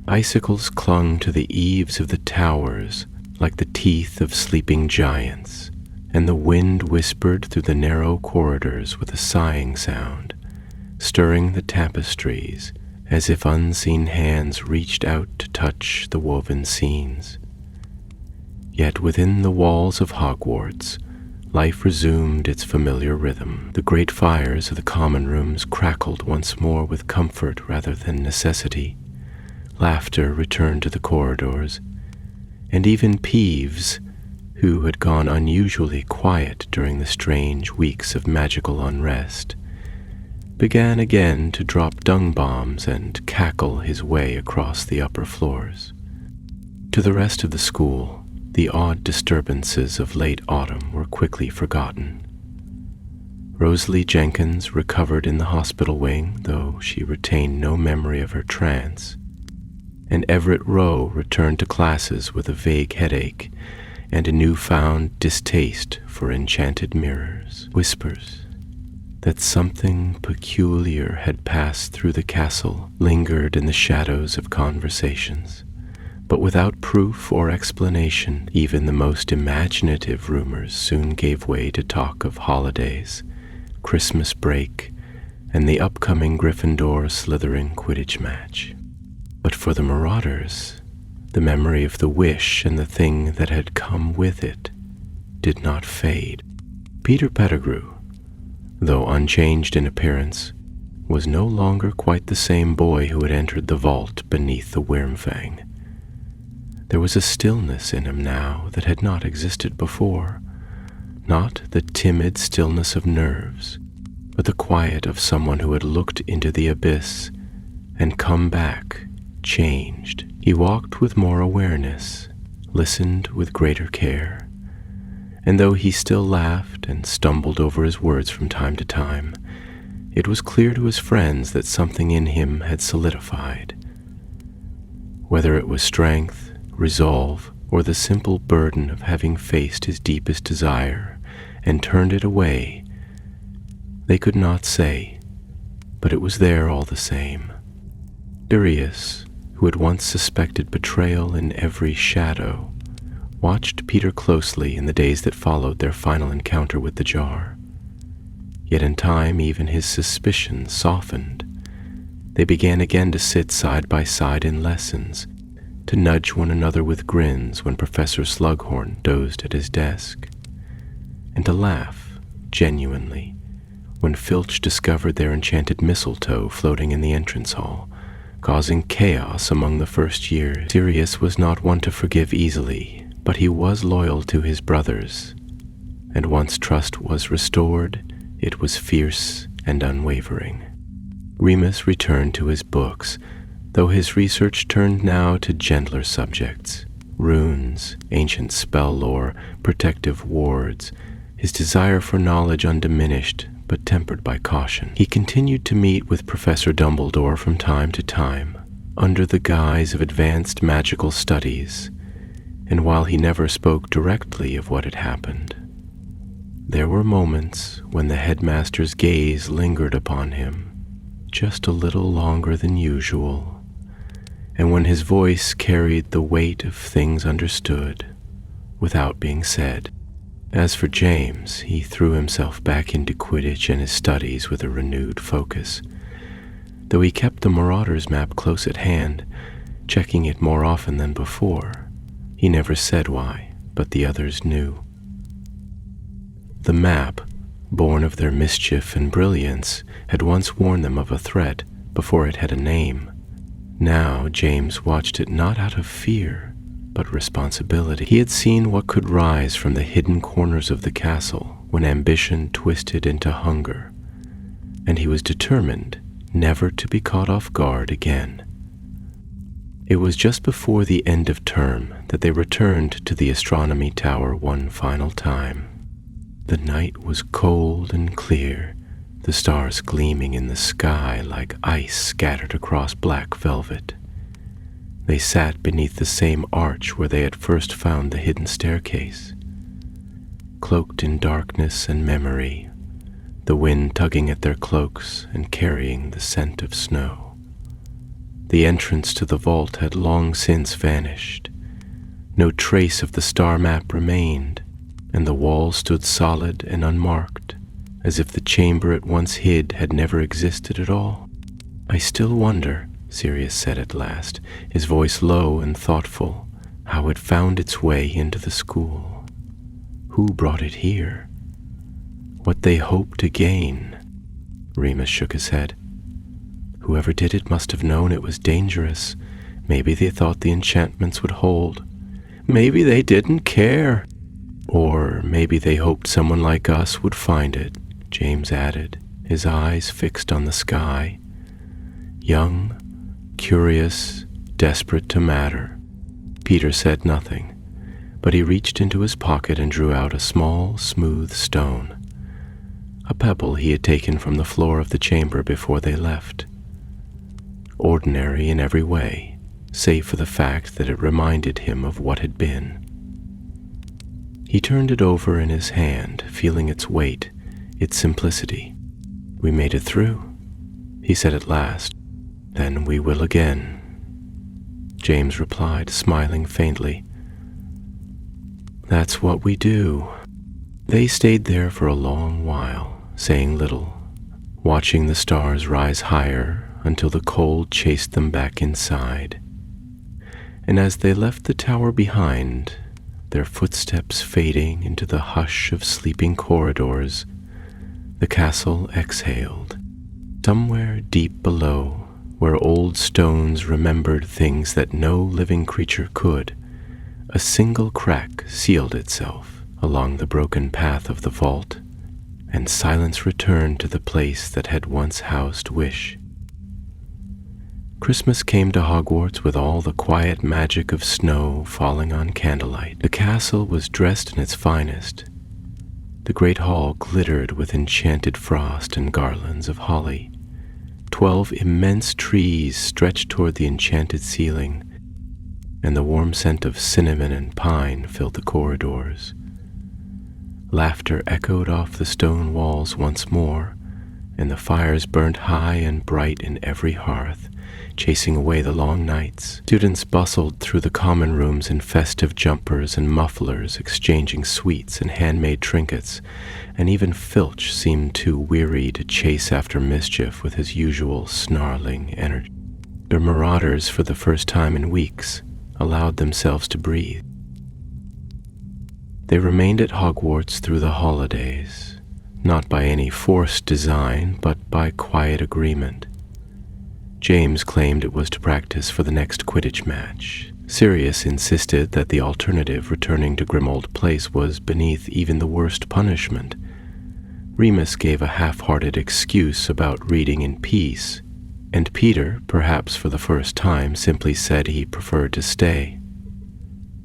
Icicles clung to the eaves of the towers like the teeth of sleeping giants, and the wind whispered through the narrow corridors with a sighing sound, stirring the tapestries as if unseen hands reached out to touch the woven scenes. Yet within the walls of Hogwarts, life resumed its familiar rhythm. The great fires of the common rooms crackled once more with comfort rather than necessity. Laughter returned to the corridors, and even Peeves, who had gone unusually quiet during the strange weeks of magical unrest, began again to drop dung bombs and cackle his way across the upper floors. To the rest of the school, the odd disturbances of late autumn were quickly forgotten. Rosalie Jenkins recovered in the hospital wing, though she retained no memory of her trance, and Everett Rowe returned to classes with a vague headache and a newfound distaste for enchanted mirrors. Whispers that something peculiar had passed through the castle lingered in the shadows of conversations. But without proof or explanation, even the most imaginative rumors soon gave way to talk of holidays, Christmas break, and the upcoming Gryffindor-Slytherin Quidditch match. But for the Marauders, the memory of the wish and the thing that had come with it did not fade. Peter Pettigrew, though unchanged in appearance, was no longer quite the same boy who had entered the vault beneath the Wyrmfang. There was a stillness in him now that had not existed before, not the timid stillness of nerves, but the quiet of someone who had looked into the abyss and come back, changed. He walked with more awareness, listened with greater care, and though he still laughed and stumbled over his words from time to time, it was clear to his friends that something in him had solidified. Whether it was strength, resolve, or the simple burden of having faced his deepest desire and turned it away, they could not say, but it was there all the same. Sirius, who had once suspected betrayal in every shadow, watched Peter closely in the days that followed their final encounter with the jar. Yet in time even his suspicions softened. They began again to sit side by side in lessons, to nudge one another with grins when Professor Slughorn dozed at his desk, and to laugh, genuinely, when Filch discovered their enchanted mistletoe floating in the entrance hall, causing chaos among the first years. Sirius was not one to forgive easily, but he was loyal to his brothers, and once trust was restored, it was fierce and unwavering. Remus returned to his books, though his research turned now to gentler subjects, runes, ancient spell lore, protective wards, his desire for knowledge undiminished but tempered by caution. He continued to meet with Professor Dumbledore from time to time, under the guise of advanced magical studies, and while he never spoke directly of what had happened, there were moments when the headmaster's gaze lingered upon him just a little longer than usual, and when his voice carried the weight of things understood without being said. As for James, he threw himself back into Quidditch and his studies with a renewed focus. Though he kept the Marauders map close at hand, checking it more often than before, he never said why, but the others knew. The map, born of their mischief and brilliance, had once warned them of a threat before it had a name. Now James watched it not out of fear, but responsibility. He had seen what could rise from the hidden corners of the castle when ambition twisted into hunger, and he was determined never to be caught off guard again. It was just before the end of term that they returned to the astronomy tower one final time. The night was cold and clear, the stars gleaming in the sky like ice scattered across black velvet. They sat beneath the same arch where they had first found the hidden staircase. Cloaked in darkness and memory, the wind tugging at their cloaks and carrying the scent of snow. The entrance to the vault had long since vanished. No trace of the star map remained, and the walls stood solid and unmarked, as if the chamber it once hid had never existed at all. "I still wonder," Sirius said at last, his voice low and thoughtful, "how it found its way into the school. Who brought it here? What they hoped to gain?" Remus shook his head. "Whoever did it must have known it was dangerous. Maybe they thought the enchantments would hold. Maybe they didn't care. Or maybe they hoped someone like us would find it," James added, his eyes fixed on the sky. Young, curious, desperate to matter. Peter said nothing, but he reached into his pocket and drew out a small, smooth stone. A pebble he had taken from the floor of the chamber before they left. Ordinary in every way, save for the fact that it reminded him of what had been. He turned it over in his hand, feeling its weight, its simplicity. "We made it through," he said at last. "Then we will again," James replied, smiling faintly. "That's what we do." They stayed there for a long while, saying little, watching the stars rise higher until the cold chased them back inside. And as they left the tower behind, their footsteps fading into the hush of sleeping corridors, the castle exhaled. Somewhere deep below, where old stones remembered things that no living creature could, a single crack sealed itself along the broken path of the vault, and silence returned to the place that had once housed Wish. Christmas came to Hogwarts with all the quiet magic of snow falling on candlelight. The castle was dressed in its finest. The great hall glittered with enchanted frost and garlands of holly. 12 immense trees stretched toward the enchanted ceiling, and the warm scent of cinnamon and pine filled the corridors. Laughter echoed off the stone walls once more, and the fires burned high and bright in every hearth, chasing away the long nights. Students bustled through the common rooms in festive jumpers and mufflers, exchanging sweets and handmade trinkets, and even Filch seemed too weary to chase after mischief with his usual snarling energy. The Marauders, for the first time in weeks, allowed themselves to breathe. They remained at Hogwarts through the holidays, not by any forced design, but by quiet agreement. James claimed it was to practice for the next Quidditch match. Sirius insisted that the alternative, returning to Grimmauld Place, was beneath even the worst punishment. Remus gave a half-hearted excuse about reading in peace, and Peter, perhaps for the first time, simply said he preferred to stay.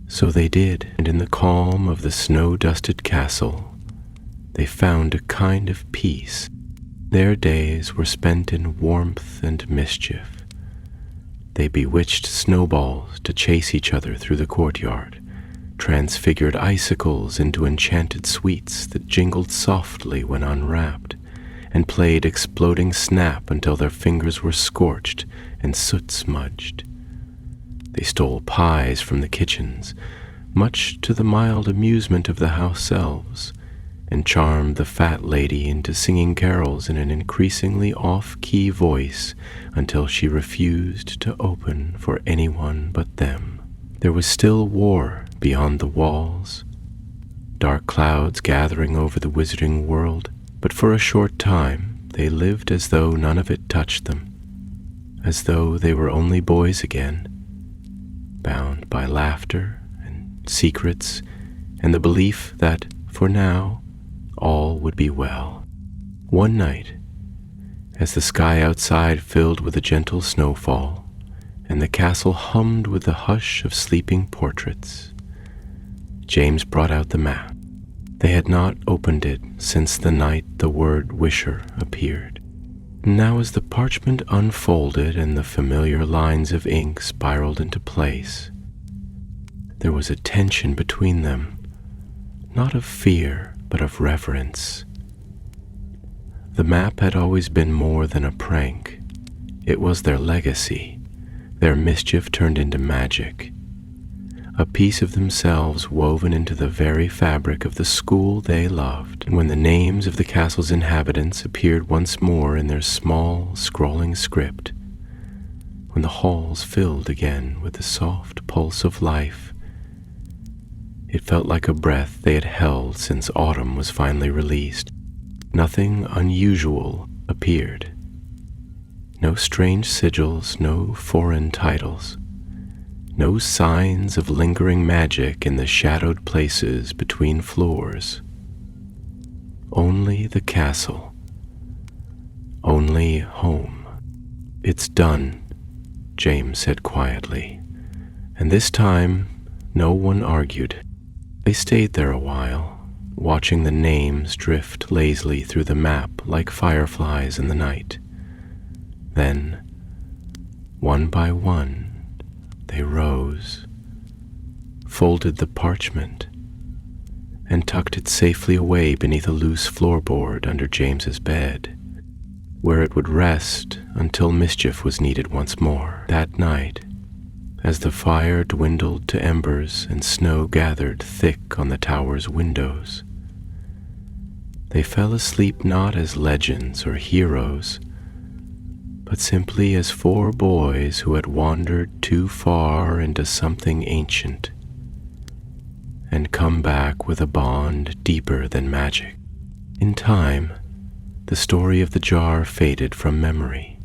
So they did, and in the calm of the snow-dusted castle, they found a kind of peace. Their days were spent in warmth and mischief. They bewitched snowballs to chase each other through the courtyard, transfigured icicles into enchanted sweets that jingled softly when unwrapped, and played exploding snap until their fingers were scorched and soot-smudged. They stole pies from the kitchens, much to the mild amusement of the house elves, and charmed the fat lady into singing carols in an increasingly off-key voice until she refused to open for anyone but them. There was still war beyond the walls, dark clouds gathering over the wizarding world, but for a short time they lived as though none of it touched them, as though they were only boys again, bound by laughter and secrets and the belief that, for now, all would be well. One night, As the sky outside filled with a gentle snowfall, and the castle hummed with the hush of sleeping portraits, James brought out the map. They had not opened it since the night the word Wisher appeared. Now as the parchment unfolded and the familiar lines of ink spiraled into place, there was a tension between them, not of fear, but of reverence. The map had always been more than a prank. It was their legacy, their mischief turned into magic, a piece of themselves woven into the very fabric of the school they loved. And when the names of the castle's inhabitants appeared once more in their small, scrawling script, when the halls filled again with the soft pulse of life, it felt like a breath they had held since autumn was finally released. Nothing unusual appeared. No strange sigils, no foreign titles. No signs of lingering magic in the shadowed places between floors. Only the castle. Only home. "It's done," James said quietly, and this time no one argued. They stayed there a while, watching the names drift lazily through the map like fireflies in the night. Then, one by one, they rose, folded the parchment, and tucked it safely away beneath a loose floorboard under James's bed, where it would rest until mischief was needed once more. That night, as the fire dwindled to embers and snow gathered thick on the tower's windows, they fell asleep not as legends or heroes, but simply as 4 boys who had wandered too far into something ancient and come back with a bond deeper than magic. In time, the story of the jar faded from memory.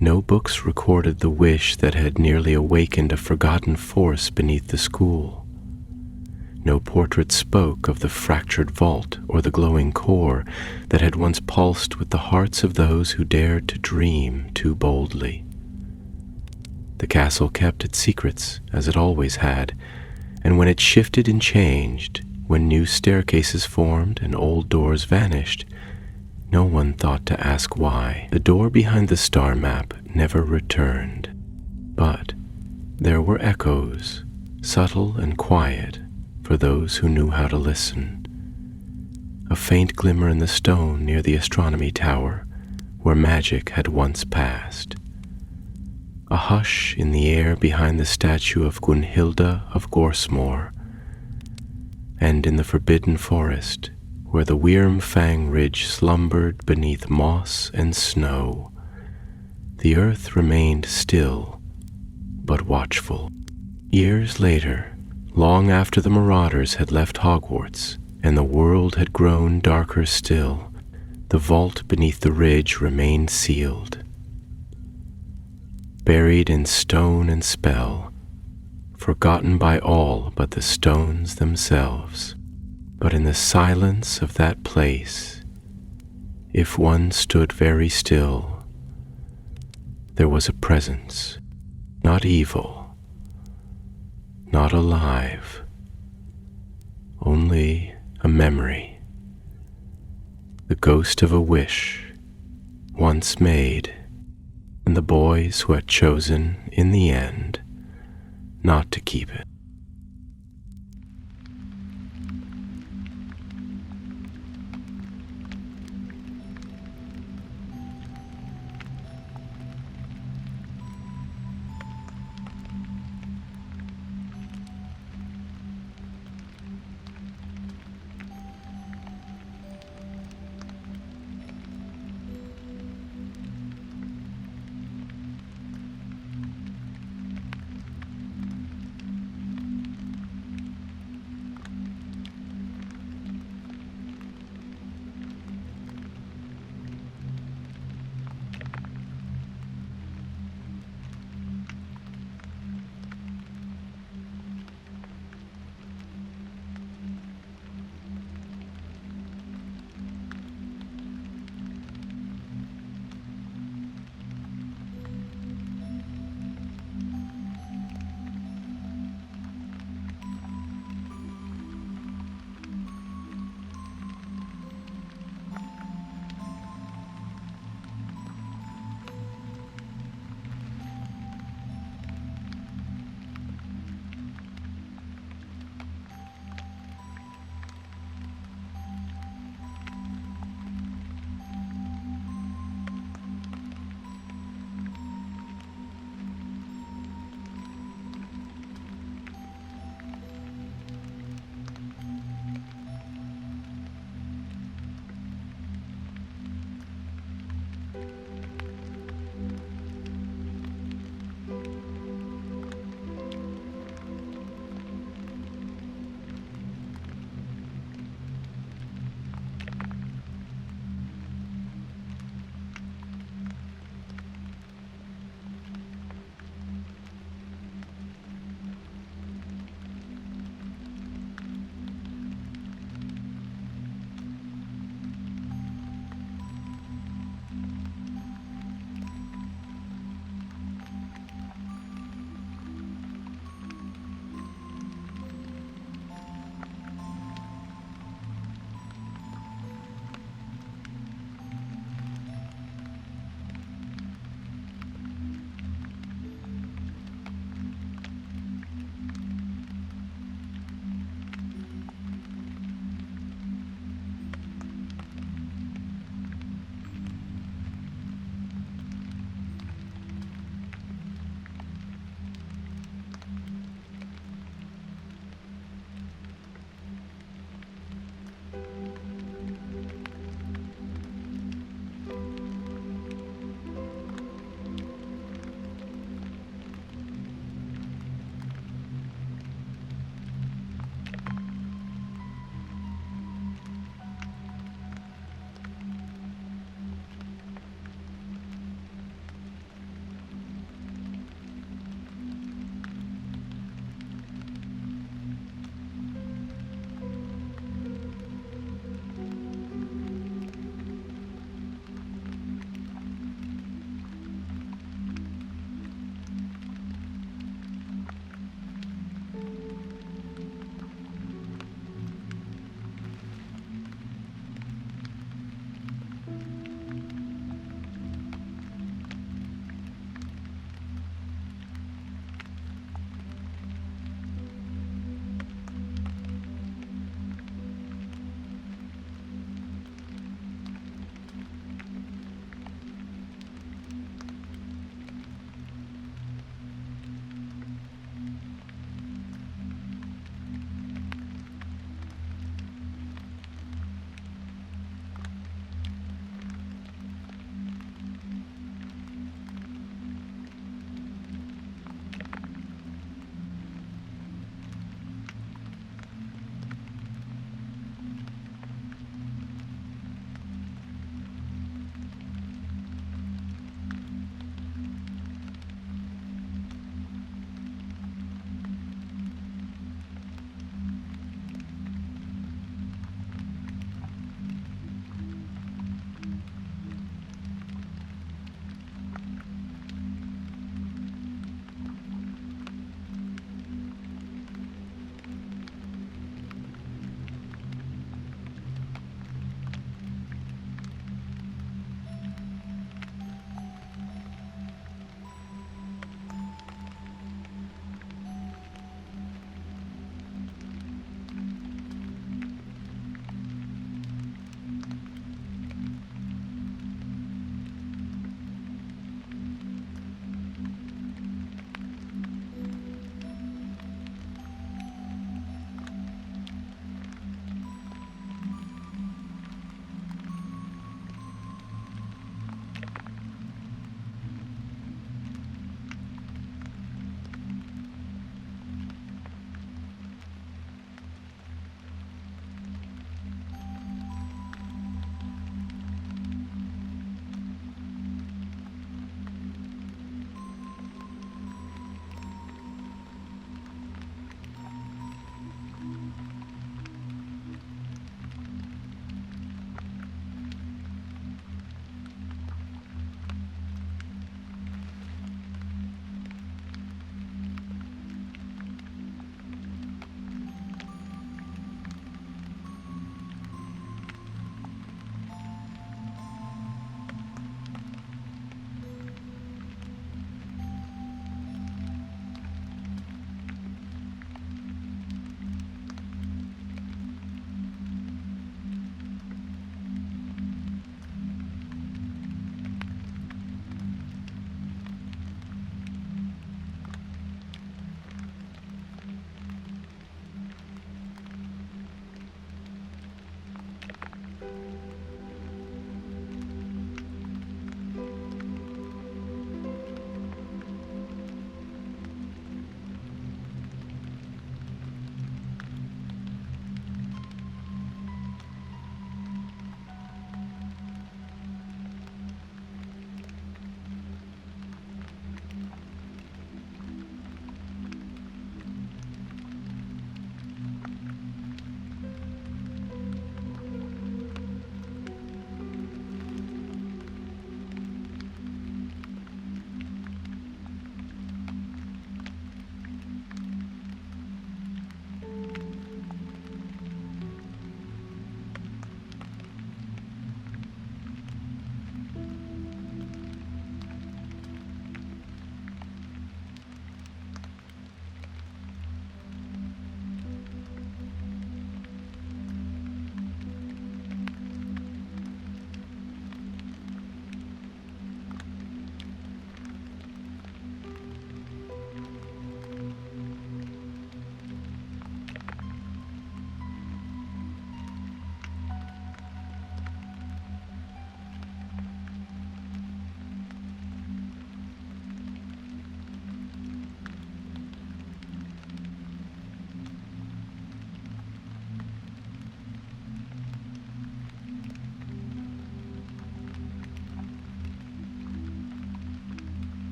No books recorded the wish that had nearly awakened a forgotten force beneath the school. No portrait spoke of the fractured vault or the glowing core that had once pulsed with the hearts of those who dared to dream too boldly. The castle kept its secrets, as it always had, and when it shifted and changed, when new staircases formed and old doors vanished, no one thought to ask why. The door behind the star map never returned, but there were echoes, subtle and quiet, for those who knew how to listen. A faint glimmer in the stone near the astronomy tower, where magic had once passed. A hush in the air behind the statue of Gunhilda of Gorsmore, and in the forbidden forest, where the Wyrmfang Ridge slumbered beneath moss and snow, the earth remained still, but watchful. Years later, long after the Marauders had left Hogwarts and the world had grown darker still, the vault beneath the ridge remained sealed. Buried in stone and spell, forgotten by all but the stones themselves. But in the silence of that place, if one stood very still, there was a presence, not evil, not alive, only a memory, the ghost of a wish once made, and the boys who had chosen in the end not to keep it.